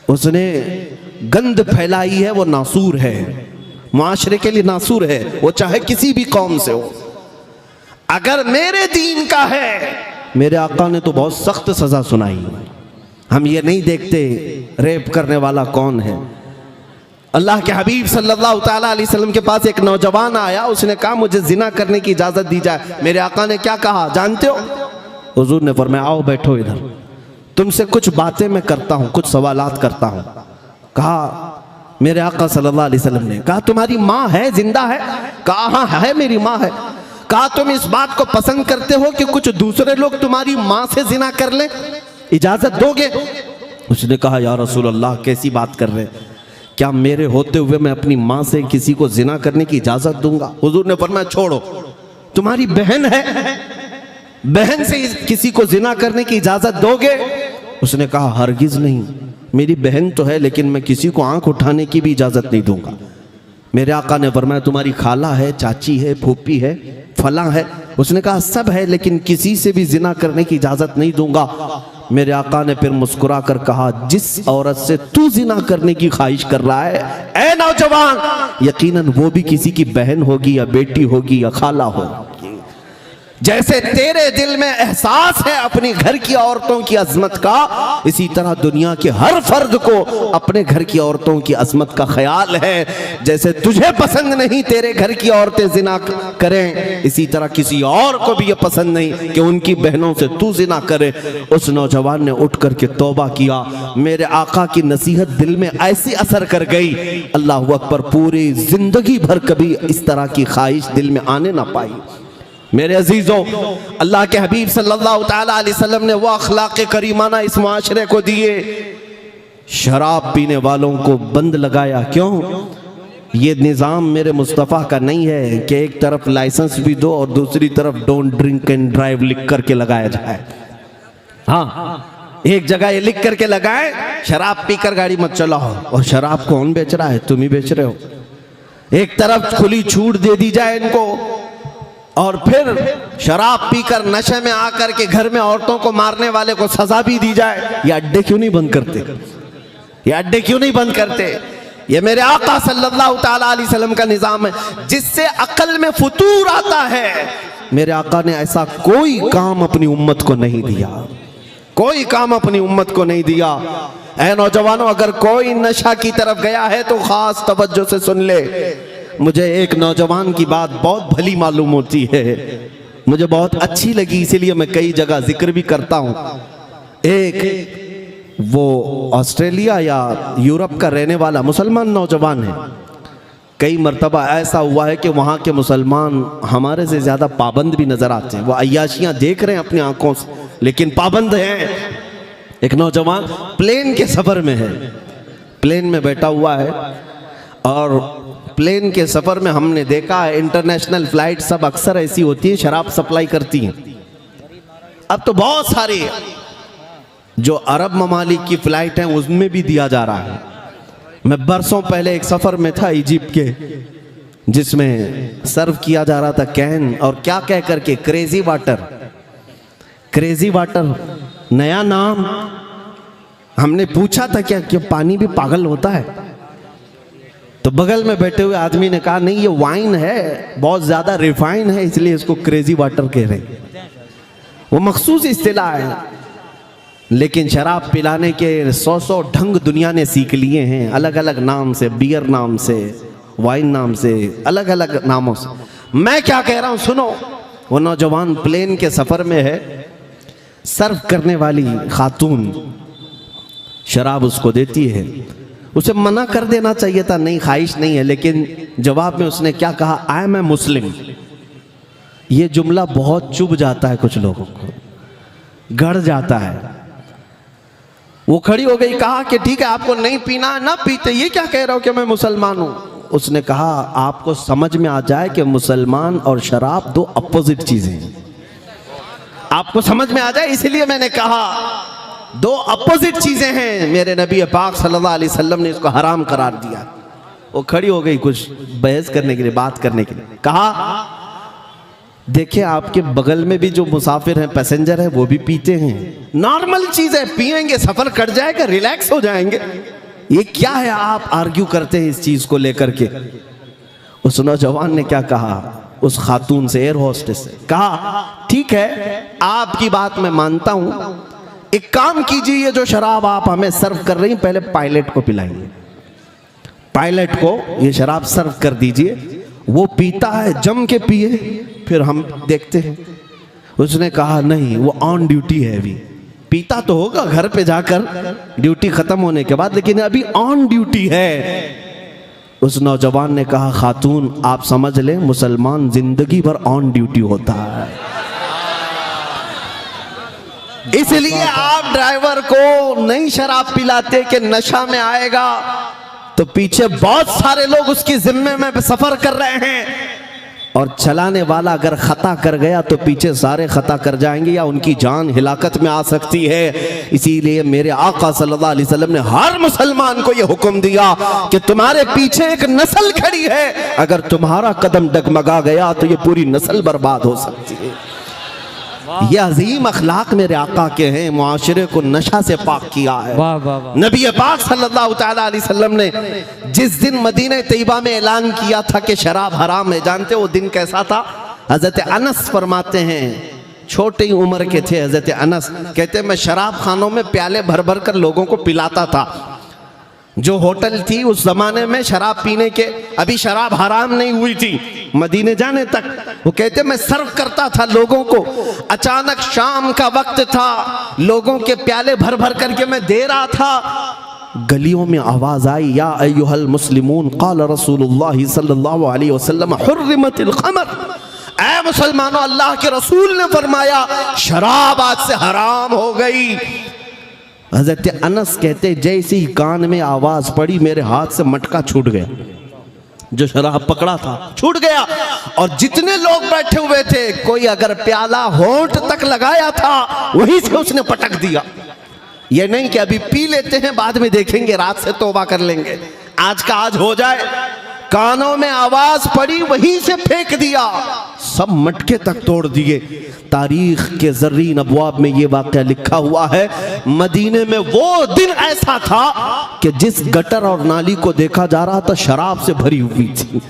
उसने गंद फैलाई है, वो नासूर है, मुआशरे के लिए नासूर है, वो चाहे किसी भी कौम से हो। अगर मेरे दीन का है, मेरे आका ने तो बहुत सख्त सजा सुनाई। हम ये नहीं देखते रेप करने वाला कौन है। अल्लाह के हबीब सल्लल्लाहु ताला अलैहि वसल्लम के पास एक नौजवान आया, उसने कहा मुझे जिना करने की इजाज़त दी जाए। मेरे आका ने क्या कहा जानते हो? हुजूर ने फरमाया आओ बैठो इधर, तुमसे कुछ बातें मैं करता हूँ, कुछ सवालात करता हूँ। कहा मेरे आका सल्लल्लाहु अलैहि वसल्लम ने, कहा तुम्हारी माँ है, जिंदा है? कहा हाँ है, मेरी माँ है। कहा तुम इस बात को पसंद करते हो कि कुछ दूसरे लोग तुम्हारी माँ से जिना कर लें, इजाज़त दोगे? उसने कहा या रसूल अल्लाह कैसी बात कर रहे, क्या मेरे होते हुए मैं अपनी माँ से किसी को जिना करने की इजाज़त दूंगा? हुजूर ने फरमाया छोड़ो, तुम्हारी बहन है, बहन से किसी को जिना करने की इजाज़त दोगे? उसने कहा हरगिज़ नहीं, मेरी बहन तो है लेकिन मैं किसी को आंख उठाने की भी इजाज़त नहीं दूंगा। मेरे आका ने फरमाया तुम्हारी खाला है, चाची है, फूफी है, फला है? उसने कहा सब है लेकिन किसी से भी जिना करने की इजाज़त नहीं दूंगा। मेरे आका ने फिर मुस्कुरा कर कहा जिस औरत से तू जिना करने की ख्वाहिश कर रहा है, ऐ नौजवान, यकीनन वो भी किसी की बहन होगी या बेटी होगी या खाला होगी। जैसे तेरे दिल में एहसास है अपने घर की औरतों की अजमत का, इसी तरह दुनिया के हर फर्द को अपने घर की औरतों की अजमत का ख्याल है। जैसे तुझे पसंद नहीं तेरे घर की औरतें जिना करें, इसी तरह किसी और को भी ये पसंद नहीं कि उनकी बहनों से तू जिना करे। उस नौजवान ने उठ करके तौबा किया। मेरे आका की नसीहत दिल में ऐसी असर कर गई, अल्लाह अकबर, पूरी जिंदगी भर कभी इस तरह की ख्वाहिश दिल में आने ना पाई। मेरे अजीजों, अल्लाह के हबीब सल्लल्लाहु ताला अलैहि वसल्लम ने वो अखलाक करीमाना इस माशरे को दिए। शराब पीने वालों को बंद लगाया। क्यों? ये निज़ाम मेरे मुस्तफ़ा का नहीं है कि एक तरफ लाइसेंस भी दो और दूसरी तरफ डोंट ड्रिंक एंड ड्राइव लिख करके लगाया जाए। हाँ, एक जगह ये लिख करके लगाए शराब पीकर गाड़ी मत चलाओ, और शराब कौन बेच रहा है? तुम ही बेच रहे हो। एक तरफ खुली छूट दे दी जाए इनको, और फिर शराब पीकर नशे में आकर के घर में औरतों को मारने वाले को सजा भी दी जाए। ये अड्डे क्यों नहीं बंद करते? ये अड्डे क्यों नहीं बंद करते? ये मेरे आका सल्लल्लाहु ताला अलैहि वसल्लम का निजाम है, जिससे अकल में फुतूर आता है। मेरे आका ने ऐसा कोई काम अपनी उम्मत को नहीं दिया, कोई काम अपनी उम्मत को नहीं दिया। ऐ नौजवानों, अगर कोई नशा की तरफ गया है तो खास तवज्जो से सुन ले। मुझे एक नौजवान की बात बहुत भली मालूम होती है, मुझे बहुत अच्छी लगी, इसीलिए मैं कई जगह जिक्र भी करता हूँ। एक वो ऑस्ट्रेलिया या यूरोप का रहने वाला मुसलमान नौजवान है। कई मर्तबा ऐसा हुआ है कि वहाँ के मुसलमान हमारे से ज़्यादा पाबंद भी नज़र आते हैं। वो अय्याशियाँ देख रहे हैं अपनी आंखों से लेकिन पाबंद हैं। एक नौजवान प्लेन के सफ़र में है, प्लेन में बैठा हुआ है, और प्लेन के सफ़र में हमने देखा है इंटरनेशनल फ्लाइट सब अक्सर ऐसी होती है, शराब सप्लाई करती हैं। अब तो बहुत सारी जो अरब ममालिक की फ़्लाइट हैं उसमें भी दिया जा रहा है। मैं बरसों पहले एक सफ़र में था इजिप्ट के, जिसमें सर्व किया जा रहा था कैन, और क्या कह करके क्रेजी वाटर, क्रेजी वाटर नया नाम। हमने पूछा था क्या पानी भी पागल होता है? तो बगल में बैठे हुए आदमी ने कहा नहीं, ये वाइन है, बहुत ज़्यादा रिफाइन है, इसलिए इसको क्रेजी वाटर कह रहे हैं। वो मखसूस इस्तिलाह है, लेकिन शराब पिलाने के 100 ढंग दुनिया ने सीख लिए हैं, अलग अलग नाम से, बियर नाम से, वाइन नाम से, अलग अलग नामों से। मैं क्या कह रहा हूँ सुनो। वो नौजवान प्लेन के सफ़र में है, सर्व करने वाली खातून शराब उसको देती है। उसे मना कर देना चाहिए था, नहीं ख्वाहिश नहीं है, लेकिन जवाब में उसने क्या कहा, आई एम ए मुस्लिम। ये जुमला बहुत चुभ जाता है कुछ लोगों को, गड़ जाता है। वो खड़ी हो गई, कहा कि ठीक है आपको नहीं पीना ना पीते, ये क्या कह रहे हो कि मैं मुसलमान हूँ? उसने कहा आपको समझ में आ जाए कि मुसलमान और शराब दो अपोजिट चीज़ें हैं। आपको समझ में आ जाए, इसलिए मैंने कहा दो अपोजिट चीजें हैं। मेरे नबी पाक सल्लल्लाहु अलैहि वसल्लम ने इसको हराम करार दिया। वो खड़ी हो गई कुछ बहस करने के लिए, बात करने के लिए। कहा देखिए आपके बगल में भी जो मुसाफिर हैं, पैसेंजर हैं, वो भी पीते हैं, नॉर्मल चीज है, पिएंगे सफर कट जाएगा, रिलैक्स हो जाएंगे, ये क्या है आप आर्ग्यू करते हैं इस चीज को लेकर के। उस नौजवान ने क्या कहा, उस खातून से, एयर होस्टेस से कहा ठीक है आपकी बात मैं मानता हूं, एक काम कीजिए, ये जो शराब आप हमें सर्व कर रही हैं पहले पायलट को पिलाइए, पायलट को ये शराब सर्व कर दीजिए, वो पीता है जम के पिए, फिर हम देखते हैं। उसने कहा नहीं, वो ऑन ड्यूटी है, अभी पीता तो होगा घर पे जाकर ड्यूटी खत्म होने के बाद, लेकिन अभी ऑन ड्यूटी है। उस नौजवान ने कहा खातून आप समझ लें मुसलमान जिंदगी भर ऑन ड्यूटी होता है, इसलिए आप ड्राइवर को नहीं शराब पिलाते कि नशा में आएगा तो पीछे बहुत सारे लोग उसकी जिम्मे में सफर कर रहे हैं, और चलाने वाला अगर खता कर गया तो पीछे सारे खता कर जाएंगे या उनकी जान हिलाकत में आ सकती है। इसीलिए मेरे आका सल्लल्लाहु अलैहि वसल्लम ने हर मुसलमान को यह हुक्म दिया कि तुम्हारे पीछे एक नस्ल खड़ी है, अगर तुम्हारा कदम डगमगा गया तो ये पूरी नस्ल बर्बाद हो सकती है। ये अजीम अखलाक मेरे आका के हैं, मुआशरे को नशा से पाक किया है। वाह वाह वाह। नबी पाक सल्लल्लाहु तआला अलैहि वसल्लम ने जिस दिन मदीना तैयबा में ऐलान किया था कि शराब हराम है, जानते वो दिन कैसा था? हजरत अनस फरमाते हैं, छोटी उम्र के थे हजरत अनस, कहते मैं शराब खानों में प्याले भर भर कर लोगों को पिलाता था। जो होटल थी उस जमाने में शराब पीने के, अभी शराब हराम नहीं हुई थी मदीने जाने तक, वो कहते मैं सर्व करता था लोगों को। अचानक शाम का वक्त था, लोगों के प्याले भर भर करके मैं दे रहा था, गलियों में आवाज आई या अय्युहल मुस्लिमून क़ाल रसूलुल्लाह सल्लल्लाहु अलैहि वसल्लम हुर्रिमतिल ख़मर, ऐ मुसलमानों अल्लाह के रसूल ने फरमाया शराब आज से हराम हो गई। हजरत अनस कहते जैसे ही कान में आवाज पड़ी मेरे हाथ से मटका छूट गया, जो शराब पकड़ा था छूट गया, और जितने लोग बैठे हुए थे कोई अगर प्याला होंठ तक लगाया था वहीं से उसने पटक दिया। ये नहीं कि अभी पी लेते हैं बाद में देखेंगे, रात से तौबा कर लेंगे, आज का आज हो जाए। कानों में आवाज पड़ी वहीं से फेंक दिया, सब मटके तक तोड़ दिए। तारीख के ज़र्रीन अबवाब में ये वाक़या लिखा हुआ है, मदीने में वो दिन ऐसा था कि जिस गटर और नाली को देखा जा रहा था शराब से भरी हुई थी।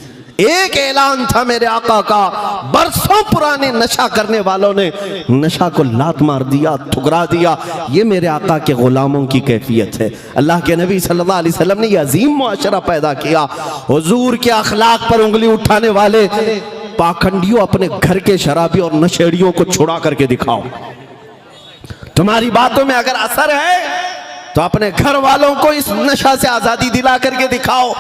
एक ऐलान था मेरे आका का, बरसों पुराने नशा करने वालों ने नशा को लात मार दिया, ठुकरा दिया। ये मेरे आका के गुलामों की कैफियत है। अल्लाह के नबी सल्लल्लाहु अलैहि वसल्लम ने यह अजीम मुआशरा पैदा किया। हुजूर के अखलाक पर उंगली उठाने वाले पाखंडियों, अपने घर के शराबी और नशेड़ियों को छुड़ा करके दिखाओ। तुम्हारी बातों में अगर असर है तो अपने घर वालों को इस नशा से आजादी दिला करके दिखाओ।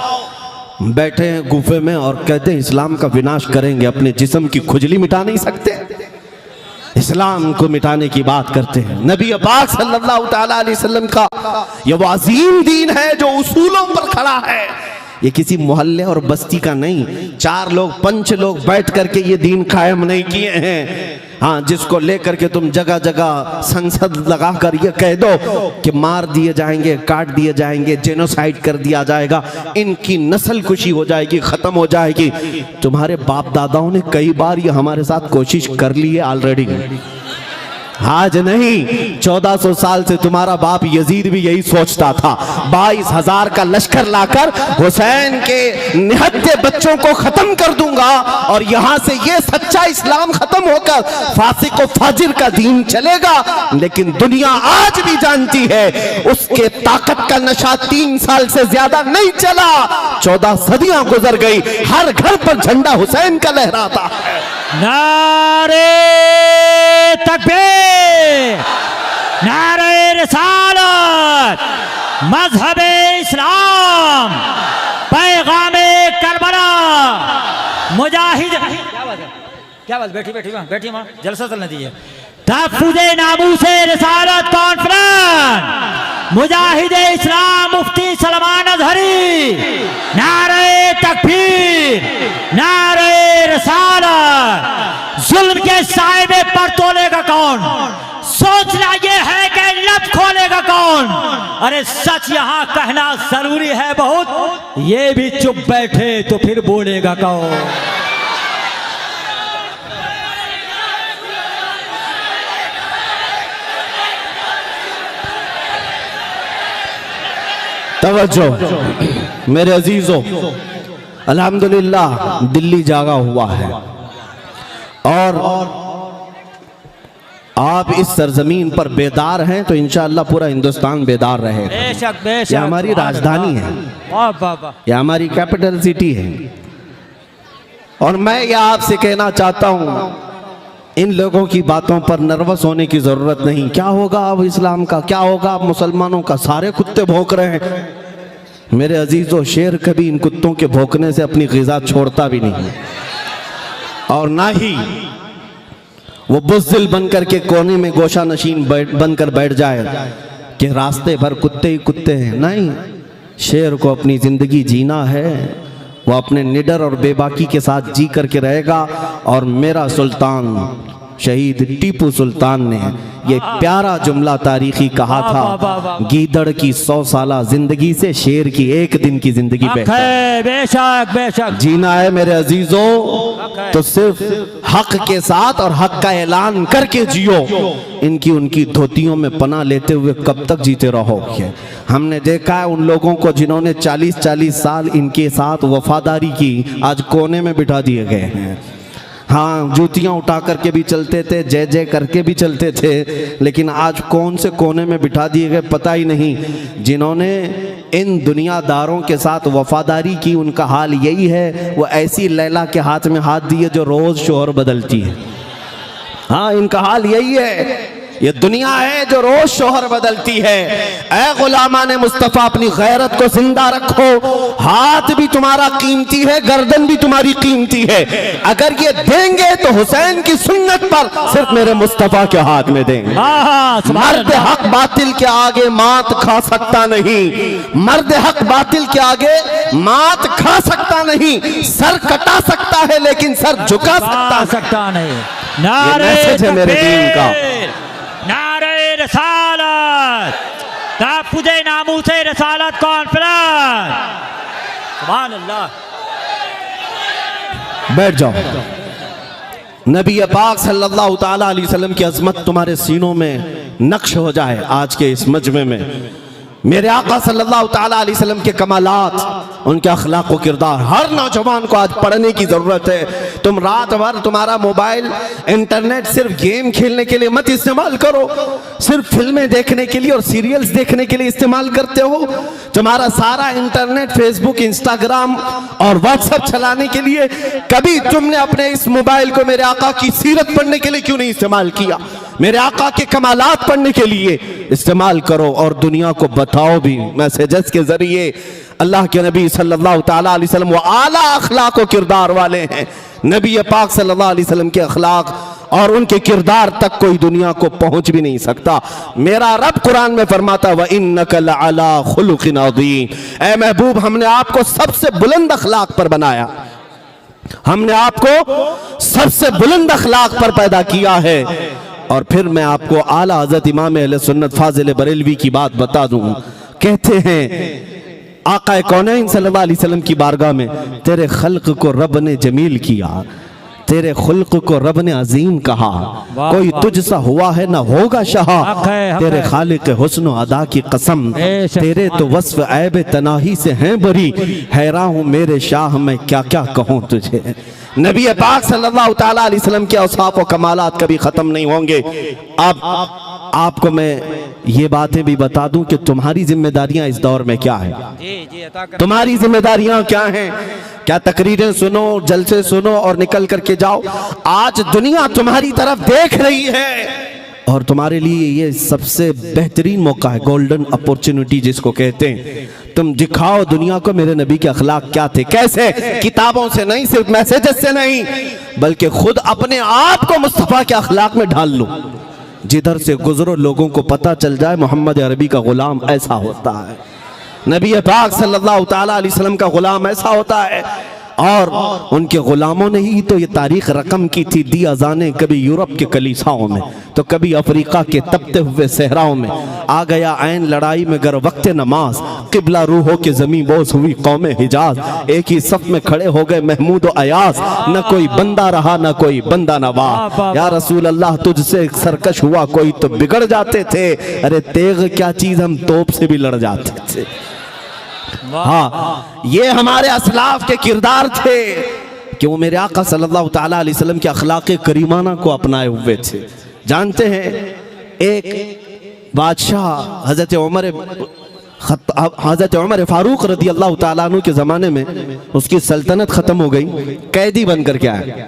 बैठे हैं गुफे में और कहते हैं इस्लाम का विनाश करेंगे, अपने जिस्म की खुजली मिटा नहीं सकते, इस्लाम को मिटाने की बात करते हैं। नबी पाक सल्लल्लाहु तआला अलैहि वसल्लम का यह वो अजीम दीन है जो उसूलों पर खड़ा है। ये किसी मोहल्ले और बस्ती का नहीं, 4 लोग 5 लोग बैठ करके ये दीन कायम नहीं किए हैं। हाँ, जिसको लेकर के तुम जगह जगह संसद लगा कर ये कह दो कि मार दिए जाएंगे, काट दिए जाएंगे, जेनोसाइड कर दिया जाएगा, इनकी नस्ल कुशी हो जाएगी, खत्म हो जाएगी। तुम्हारे बाप दादाओं ने कई बार ये हमारे साथ कोशिश कर ली है ऑलरेडी, आज नहीं 1400 साल से तुम्हारा बाप यजीद भी यही सोचता था। 22,000 का लश्कर लाकर हुसैन के निहत्थे बच्चों को खत्म कर दूंगा और यहां से ये सच्चा इस्लाम खत्म होकर फासिक और फाजिर का दीन चलेगा। लेकिन दुनिया आज भी जानती है उसके ताकत का नशा 3 साल से ज्यादा नहीं चला, 14 सदियां गुजर गई, हर घर पर झंडा हुसैन का लहराता है। नारे तकबीर, नारे रिसालत, मजहबे इस्लाम, पैगामे करबला, मुजाहिद। क्या बात बैठी मां जलसा चलने दीजिए। तहफ्फुज़े नामूसे रिसालत कॉन्फ्रेंस, मुजाहिदे इस्लाम मुफ्ती सलमान अजहरी, नारे तकबीर, नारे रिसालत, जुल्म के साए में पर तोलेगा कौन? सोचना ये है कि लब खोलेगा कौन? अरे सच यहाँ कहना जरूरी है बहुत, ये भी चुप बैठे तो फिर बोलेगा कौन? तवज्जो मेरे अजीजों, अल्हम्दुलिल्लाह दिल्ली जागा हुआ है और आप इस सरजमीन पर बेदार हैं तो इंशाअल्लाह पूरा हिंदुस्तान बेदार रहेगा। बेशक बेशक, यह हमारी राजधानी है, वाह वाह वाह, यह हमारी कैपिटल सिटी है। और मैं यह आपसे कहना चाहता हूं, इन लोगों की बातों पर नर्वस होने की जरूरत नहीं। क्या होगा अब इस्लाम का, क्या होगा अब मुसलमानों का, सारे कुत्ते भौंक रहे हैं। मेरे अजीजों, शेर कभी इन कुत्तों के भौंकने से अपनी ग़िज़ा छोड़ता भी नहीं और ना ही वो बुज़दिल बनकर के कोने में गोशा नशीन बनकर बैठ जाए कि रास्ते भर कुत्ते ही कुत्ते हैं। नहीं, शेर को अपनी ज़िंदगी जीना है, वो अपने निडर और बेबाकी के साथ जी करके रहेगा। और मेरा सुल्तान शहीद टीपू सुल्तान ने ये प्यारा जुमला तारीखी कहा था, गीदड़ की 100 साला जिंदगी से शेर की एक दिन की जिंदगी बेहतर। बेशक बेशक, जीना है मेरे अजीजों तो सिर्फ हक के साथ और हक का ऐलान करके जियो। इनकी उनकी धोतियों में पनाह लेते हुए कब तक जीते रहोगे? हमने देखा है उन लोगों को जिन्होंने 40-40 साल इनके साथ वफादारी की, आज कोने में बिठा दिए गए हैं। हाँ, जूतियां उठा करके भी चलते थे, जय जय करके भी चलते थे, लेकिन आज कौन से कोने में बिठा दिए गए पता ही नहीं। जिन्होंने इन दुनियादारों के साथ वफादारी की, उनका हाल यही है, वो ऐसी लैला के हाथ में हाथ दिए जो रोज शोहर बदलती है। हाँ, इनका हाल यही है, ये दुनिया है जो रोज शोहर बदलती है। ऐ गुलामाने मुस्तफ़ा, अपनी गैरत को जिंदा रखो। हाथ भी तुम्हारा कीमती है, गर्दन भी तुम्हारी कीमती है। अगर ये देंगे तो हुसैन की सुन्नत पर सिर्फ मेरे मुस्तफ़ा के हाथ में देंगे। मर्द हक बातिल के आगे मात खा सकता नहीं, मर्द हक बातिल के आगे मात खा सकता नहीं। सर कटा सकता है लेकिन सर झुका सकता नहीं। नारे मेरे दीन का, नारे रसालत, ताफ़ुज़े नामूसे रसालत कॉन्फ्रेंस। सुभान अल्लाह। बैठ जाओ। नबी पाक सल्लल्लाहु ताला अलैहि वसल्लम की अज़मत तुम्हारे सीनों में नक्श हो जाए आज के इस मजमे में। मेरे आका सल्लल्लाहु ताला अलैहि वसल्लम के कमालात, उनके अखलाक व किरदार हर नौजवान को आज पढ़ने की ज़रूरत है। तुम रात भर तुम्हारा मोबाइल, इंटरनेट सिर्फ गेम खेलने के लिए मत इस्तेमाल करो, सिर्फ फिल्में देखने के लिए और सीरियल्स देखने के लिए इस्तेमाल करते हो। तुम्हारा सारा इंटरनेट, फेसबुक, इंस्टाग्राम और व्हाट्सएप चलाने के लिए, कभी तुमने अपने इस मोबाइल को मेरे आका की सीरत पढ़ने के लिए क्यों नहीं इस्तेमाल किया? मेरे आका के कमालात पढ़ने के लिए इस्तेमाल करो और दुनिया को बताओ भी मैसेजेस के जरिए। अल्लाह के नबी सल्लल्लाहु ताला अलैहि वसल्लम वो आला अखलाक व किरदार वाले हैं। नबी पाक सल्लल्लाहु अलैहि वसल्लम के अखलाक और उनके किरदार तक कोई दुनिया को पहुंच भी नहीं सकता। मेरा रब कुरान में फरमाता व इन्नका लअला खुलुकिन अज़ीम। ऐ महबूब, हमने आपको सबसे बुलंद अखलाक पर बनाया, हमने आपको सबसे बुलंद अखलाक पर पैदा किया है। और फिर मैं आपको आला हज़रत इमाम अहले सुन्नत फाजिल बरेलवी की बात बता दूं। कहते हैं आका कौनैन सल्लल्लाहु अलैहि वसल्लम की बारगाह में, तेरे खल्क को रब ने जमील किया, तेरे खुल्क को रब ने अजीम कहा, कोई तुझसा हुआ है ना होगा शाह, तेरे खालिक हुस्न अदा की कसम, तेरे तो वस्फ ऐब तनाही से हैं बरी, हैरान हूँ मेरे शाह मैं क्या क्या कहूँ तुझे। नबी पाक सल्लल्लाहु ताला अलैहि वसल्लम के औसाफ और कमालात कभी खत्म नहीं होंगे। अब आपको मैं ये बातें भी बता दूं कि तुम्हारी जिम्मेदारियां इस दौर में क्या है। तुम्हारी जिम्मेदारियां क्या हैं? क्या तकरीरें सुनो, जलसे सुनो और निकल करके जाओ? आज दुनिया तुम्हारी तरफ देख रही है और तुम्हारे लिए ये सबसे बेहतरीन मौका है, गोल्डन अपॉर्चुनिटी जिसको कहते हैं। तुम दिखाओ दुनिया को मेरे नबी के अखलाक क्या थे, कैसे, किताबों से नहीं, सिर्फ मैसेजेस से नहीं, बल्कि खुद अपने आप को मुस्तफ़ा के अखलाक में ढाल लो। जिधर से गुजरो लोगों को पता चल जाए मोहम्मद अरबी का गुलाम ऐसा होता है, नबी पाक सल्लल्लाहु ताला अलैहि वसल्लम का गुलाम ऐसा होता है। और उनके गुलामों ने ही तो ये तारीख रकम की थी। दी अजाने कभी यूरोप के कलीसाओं में तो कभी अफ्रीका के तपते हुए सहराओं में। आ गया ऐन लड़ाई में गर वक्त नमाज, किबला रूहों के जमीन बोस हुई कौम हिजाज। एक ही सफ में खड़े हो गए महमूद और अयाज, न कोई बंदा रहा न कोई बंदा नवाज। या रसूल अल्लाह तुझसे सरकश हुआ कोई तो बिगड़ जाते थे। अरे तेग क्या चीज, हम तोप से भी लड़ जाते थे। हाँ, ये हमारे असलाफ के किरदार थे कि वो मेरे आका सल्लल्लाहु ताला अलैहि वसल्लम के अखलाक़े करीमाना को अपनाए हुए थे। जानते हैं, एक बादशाह हजरत उमर फारूक रदी अल्लाह ताला अन्हु के ज़माने में उसकी सल्तनत ख़त्म हो गई, कैदी बन कर के आया।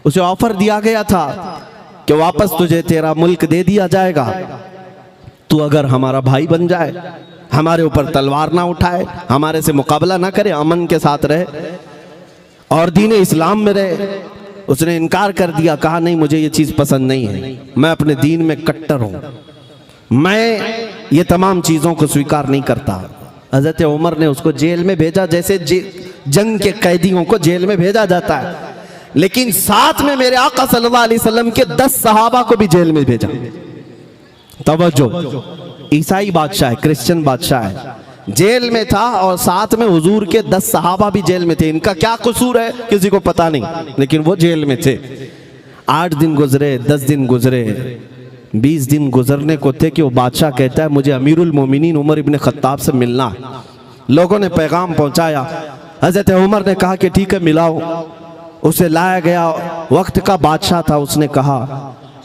उसे ऑफर दिया गया था कि वापस तुझे तेरा मुल्क दे दिया जाएगा, तू अगर हमारा भाई बन जाए, हमारे ऊपर तलवार ना उठाए, हमारे से मुकाबला ना करे, अमन के साथ रहे और दीन इस्लाम में रहे। उसने इनकार कर दिया, कहा नहीं मुझे ये चीज़ पसंद नहीं है, मैं अपने दीन में कट्टर हूँ, मैं ये तमाम चीज़ों को स्वीकार नहीं करता। हज़रत उमर ने उसको जेल में भेजा, जैसे जंग के कैदियों को जेल में भेजा जाता है, लेकिन साथ में मेरे आका सल्लल्लाहु अलैहि वसल्लम के 10 सहाबा को भी जेल में भेजा। तवज्जो, ईसाई बादशाह है, क्रिश्चियन बादशाह है, जेल में था और साथ में हुजूर के 10 सहाबा भी जेल में थे। इनका क्या कसूर है किसी को पता नहीं, लेकिन वो जेल में थे। 8 दिन गुजरे, 10 दिन गुजरे, 20 दिन गुजरने को थे कि वो बादशाह कहता है मुझे अमीरुल मोमिनीन उमर इब्न खत्ताब से मिलना है। लोगों ने पैगाम पहुंचाया, हजरत उमर ने कहा कि ठीक है मिलाओ। उसे लाया गया, वक्त का बादशाह था। उसने कहा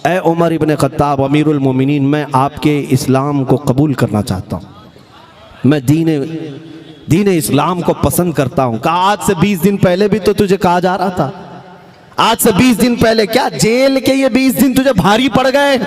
ए उमर इब्न खत्ताब अमीरुल मोमिनीन, मैं आपके इस्लाम को कबूल करना चाहता हूँ, मैं दीन इस्लाम को पसंद करता हूँ। कहा आज से 20 दिन पहले भी तो तुझे कहा जा रहा था, आज से 20 दिन पहले क्या जेल के ये 20 दिन तुझे भारी पड़ गए?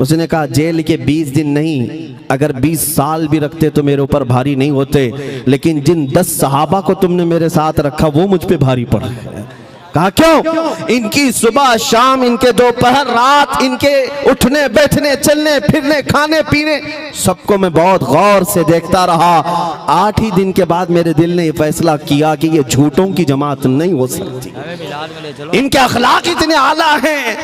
उसने कहा जेल के 20 दिन नहीं, अगर 20 साल भी रखते तो मेरे ऊपर भारी नहीं होते, लेकिन जिन 10 सहाबा को तुमने मेरे साथ रखा वो मुझ पे भारी पड़ गए। कहा क्यों? इनकी सुबह शाम, इनके दोपहर रात, इनके उठने बैठने चलने फिरने खाने पीने सबको मैं बहुत गौर से देखता रहा। 8 ही दिन के बाद मेरे दिल ने ये फैसला किया कि ये झूठों की जमात नहीं हो सकती, इनके अखलाक इतने आला हैं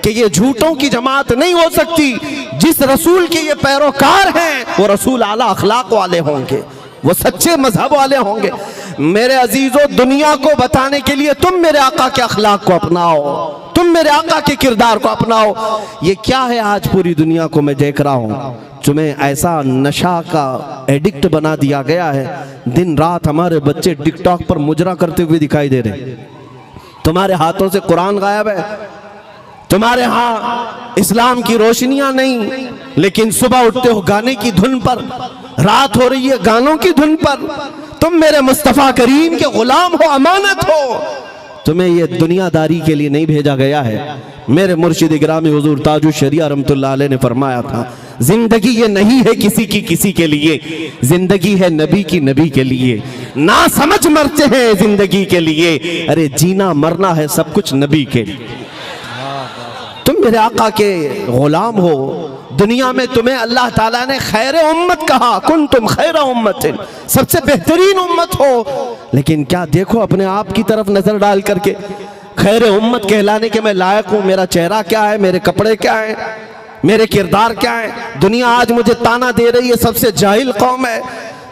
कि ये झूठों की जमात नहीं हो सकती। जिस रसूल के ये पैरोकार हैं वो रसूल आला अखलाक वाले होंगे, वो सच्चे मजहब वाले होंगे। मेरे अजीजों, दुनिया को बताने के लिए तुम मेरे आका के अखलाक को अपनाओ, तुम मेरे आका के किरदार को अपनाओ। ये क्या है आज पूरी दुनिया को मैं देख रहा हूँ, तुम्हें ऐसा नशा का एडिक्ट बना दिया गया है। दिन रात हमारे बच्चे टिकटॉक पर मुजरा करते हुए दिखाई दे रहे, तुम्हारे हाथों से कुरान गायब है, तुम्हारे यहाँ इस्लाम की रोशनियां नहीं, लेकिन सुबह उठते हो गाने की धुन पर, रात हो रही है गानों की धुन पर। तुम मेरे मुस्तफ़ा करीम के गुलाम हो, अमानत हो, तुम्हें ये दुनियादारी के लिए नहीं भेजा गया है। मेरे मुर्शिद इकराम हुजूर ताजुश शरिया रहमतुल्लाह अलैह ने फरमाया था, जिंदगी ये नहीं है किसी की किसी के लिए, जिंदगी है नबी की नबी के लिए। ना समझ मरते हैं जिंदगी के लिए, अरे जीना मरना है सब कुछ नबी के लिए। तुम मेरे आका के गुलाम हो, दुनिया में तुम्हें अल्लाह ताला ने खैर उम्मत कहा, कुन तुम खैर उम्मत, सबसे बेहतरीन उम्मत हो। लेकिन क्या देखो अपने आप की तरफ नजर डाल करके, खैर उम्मत कहलाने के मैं लायक हूँ? मेरा चेहरा क्या है, मेरे कपड़े क्या है, मेरे किरदार क्या है? दुनिया आज मुझे ताना दे रही है सबसे जाहिल कौम है,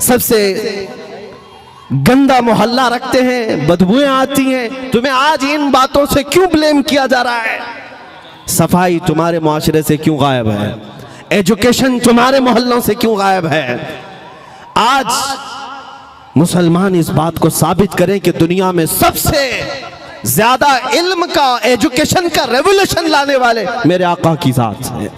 सबसे गंदा मोहल्ला रखते हैं, बदबुएं आती हैं। तुम्हें आज इन बातों से क्यों ब्लेम किया जा रहा है? सफाई तुम्हारे मुआशरे से क्यों गायब है? एजुकेशन तुम्हारे मोहल्लों से क्यों गायब है? आज मुसलमान इस बात को साबित करें कि दुनिया में सबसे ज्यादा इल्म का, एजुकेशन का रेवोल्यूशन लाने वाले मेरे आका की जात है,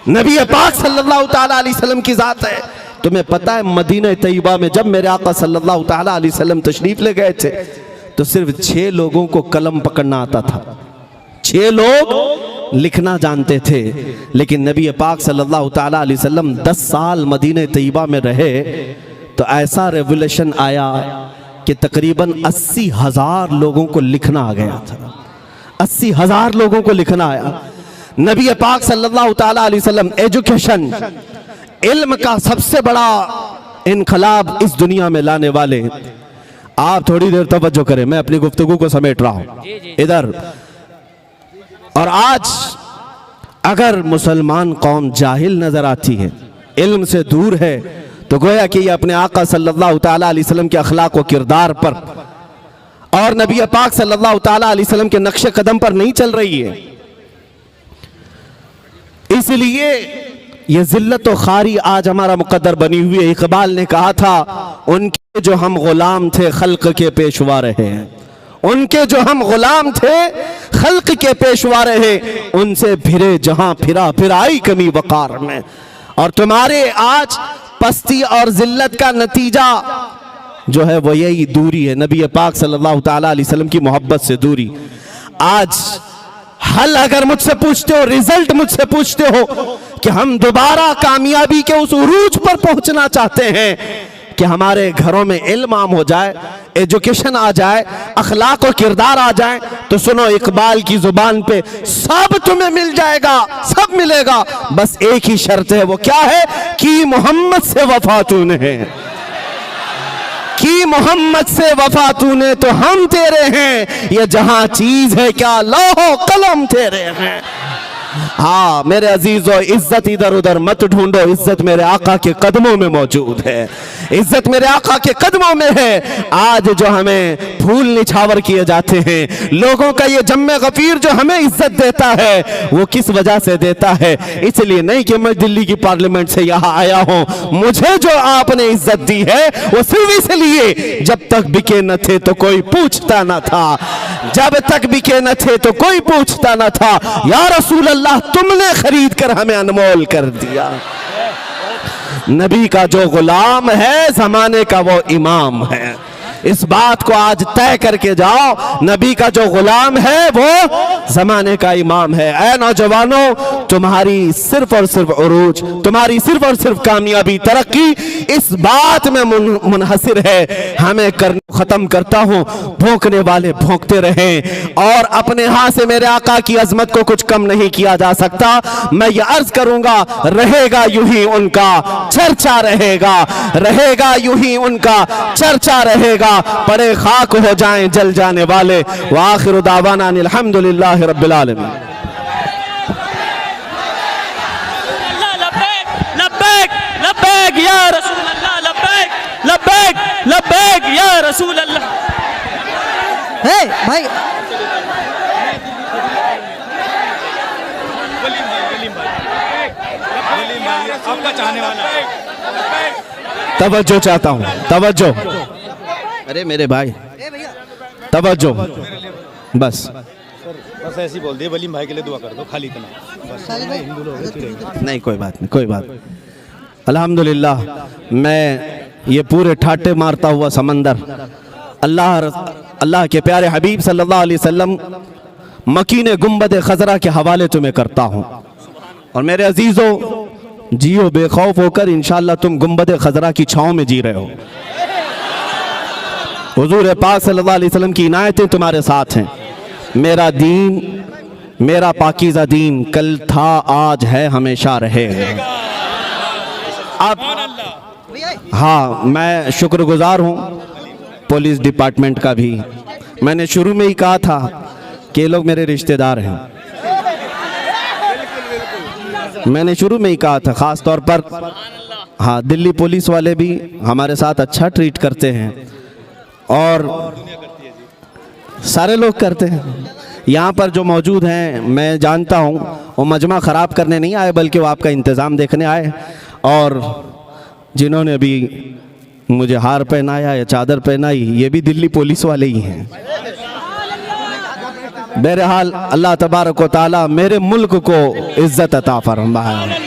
नबी पाक सल्लल्लाहु ताला अलैहि वसल्लम की जात है। तुम्हें पता है मदीना तैयबा में जब मेरे आका सल्लल्लाहु ताला अलैहि वसल्लम तशरीफ ले गए थे तो सिर्फ 6 लोगों को कलम पकड़ना आता था, 6 लोग लिखना जानते थे। लेकिन नबी पाक सल्लल्लाहु ताला अलैहि वसल्लम 10 साल मदीना तैयबा में रहे तो ऐसा रेवोल्यूशन आया कि तकरीबन 80,000 लोगों को लिखना आ गया था, 80,000 लोगों को लिखना आया। नबी पाक सल्लल्लाहु ताला अलैहि वसल्लम एजुकेशन, इल्म का सबसे बड़ा इनकलाब इस दुनिया में लाने वाले। आप थोड़ी देर तवज्जो करें, मैं अपनी गुफ्तगू को समेट रहा हूं इधर। और आज अगर मुसलमान कौम जाहिल नजर आती है, इल्म से दूर है, तो गोया कि ये अपने आका सल्लल्लाहु ताला अलैहि वसल्लम के अखलाक व किरदार पर और नबी पाक सल्लल्लाहु ताला अलैहि वसल्लम के नक्शे कदम पर नहीं चल रही है। इसलिए ये जिल्लत व खारी आज हमारा मुकद्दर बनी हुई है। इकबाल ने कहा था, उनके जो हम गुलाम थे खल्क के पेशवा रहे हैं, उनके जो हम गुलाम थे खल्क के पेशवा रहे, उनसे फिरे जहां फिरा फिर आई कमी वकार में। और तुम्हारे आज पस्ती और जिल्लत का नतीजा जो है वो यही दूरी है, नबी पाक सल्लल्लाहु ताला अलैहि वसल्लम की मोहब्बत से दूरी। आज हल अगर मुझसे पूछते हो, रिजल्ट मुझसे पूछते हो कि हम दोबारा कामयाबी के उस उरूज पर पहुंचना चाहते हैं कि हमारे घरों में इल्म आम हो जाए, एजुकेशन आ जाए, अखलाक और किरदार आ जाए, तो सुनो इकबाल की जुबान पे सब तुम्हें मिल जाएगा, सब मिलेगा, बस एक ही शर्त है। वो क्या है? कि मोहम्मद से वफा तूने है, कि मोहम्मद से वफा तूने तो हम तेरे हैं, ये जहां चीज है क्या लौहो कलम तेरे हैं। हाँ मेरे अजीजों, इज्जत इधर उधर मत ढूंढो, इज्जत मेरे आका के कदमों में मौजूद है, इज्जत मेरे आका के कदमों में है। आज जो हमें फूल निछावर किए जाते हैं, लोगों का ये जम्मे गफीर जो हमें इज्जत देता है, वो किस वजह से देता है? इसलिए नहीं कि मैं दिल्ली की पार्लियामेंट से यहाँ आया हूँ, मुझे जो आपने इज्जत दी है वो सिर्फ इसलिए जब तक बिके न थे तो कोई पूछता न था, जब तक बिके न थे तो कोई पूछता न था। या रसूल अल्लाह, तुमने खरीद कर हमें अनमोल कर दिया। नबी का जो गुलाम है जमाने का वो इमाम है, इस बात को आज तय करके जाओ, नबी का जो गुलाम है वो जमाने का इमाम है। ऐ नौजवानों, तुम्हारी सिर्फ और सिर्फ उरूज, तुम्हारी सिर्फ और सिर्फ कामयाबी, तरक्की इस बात में मुनहसिर है। हमें करने खत्म करता हूं, भौंकने वाले भौंकते रहें, और अपने हाथ से मेरे आका की अजमत को कुछ कम नहीं किया जा सकता। मैं ये अर्ज करूंगा, रहेगा यूं ही उनका चर्चा, रहेगा रहेगा यूं ही उनका चर्चा रहेगा, पड़े खाक हो जाएं जल जाने वाले। व आखिरु दावाना अल्हम्दुलिल्लाहि रब्बिल आलमीन। लब्बैक लब्बैक या रसूल अल्लाह, लब्बैक लब्बैक लब्बैक या रसूल अल्लाह। हे भाई, आपका चाहने वाला, तवज्जो चाहता हूं, तवज्जो। अरे मेरे भाई, तवज्जो बस ऐसी बोल दिए, वलीम भाई के लिए दुआ कर दो, खाली इतना बस। नहीं, कोई बात नहीं, कोई बात नहीं। अल्हम्दुलिल्लाह, मैं ये पूरे ठाटे मारता हुआ समंदर अल्लाह के प्यारे हबीब सल्लल्लाहु अलैहि वसल्लम मकीने गुंबद खजरा के हवाले तुम्हें करता हूँ। और मेरे अजीजों, जियो बेखौफ होकर, इंशाअल्लाह तुम गुंबद खजरा की छांव में जी रहे हो। हुजूर पाक सल्लल्लाहु अलैहि वसल्लम की इनायतें तुम्हारे साथ हैं। मेरा दीन, मेरा पाकीज़ा दीन कल था, आज है, हमेशा रहेगा। अब हाँ, मैं शुक्रगुजार हूँ पुलिस डिपार्टमेंट का भी। मैंने शुरू में ही कहा था कि ये लोग मेरे रिश्तेदार हैं, मैंने शुरू में ही कहा था। ख़ास तौर पर हाँ, दिल्ली पुलिस वाले भी हमारे साथ अच्छा ट्रीट करते हैं, और सारे लोग करते हैं। यहाँ पर जो मौजूद हैं, मैं जानता हूँ वो मजमा ख़राब करने नहीं आए, बल्कि वो आपका इंतज़ाम देखने आए। और जिन्होंने अभी मुझे हार पहनाया या चादर पहनाई, ये भी दिल्ली पुलिस वाले ही हैं। बहरहाल अल्लाह तबारक व तआला मेरे मुल्क को इज्जत अता फरमाए।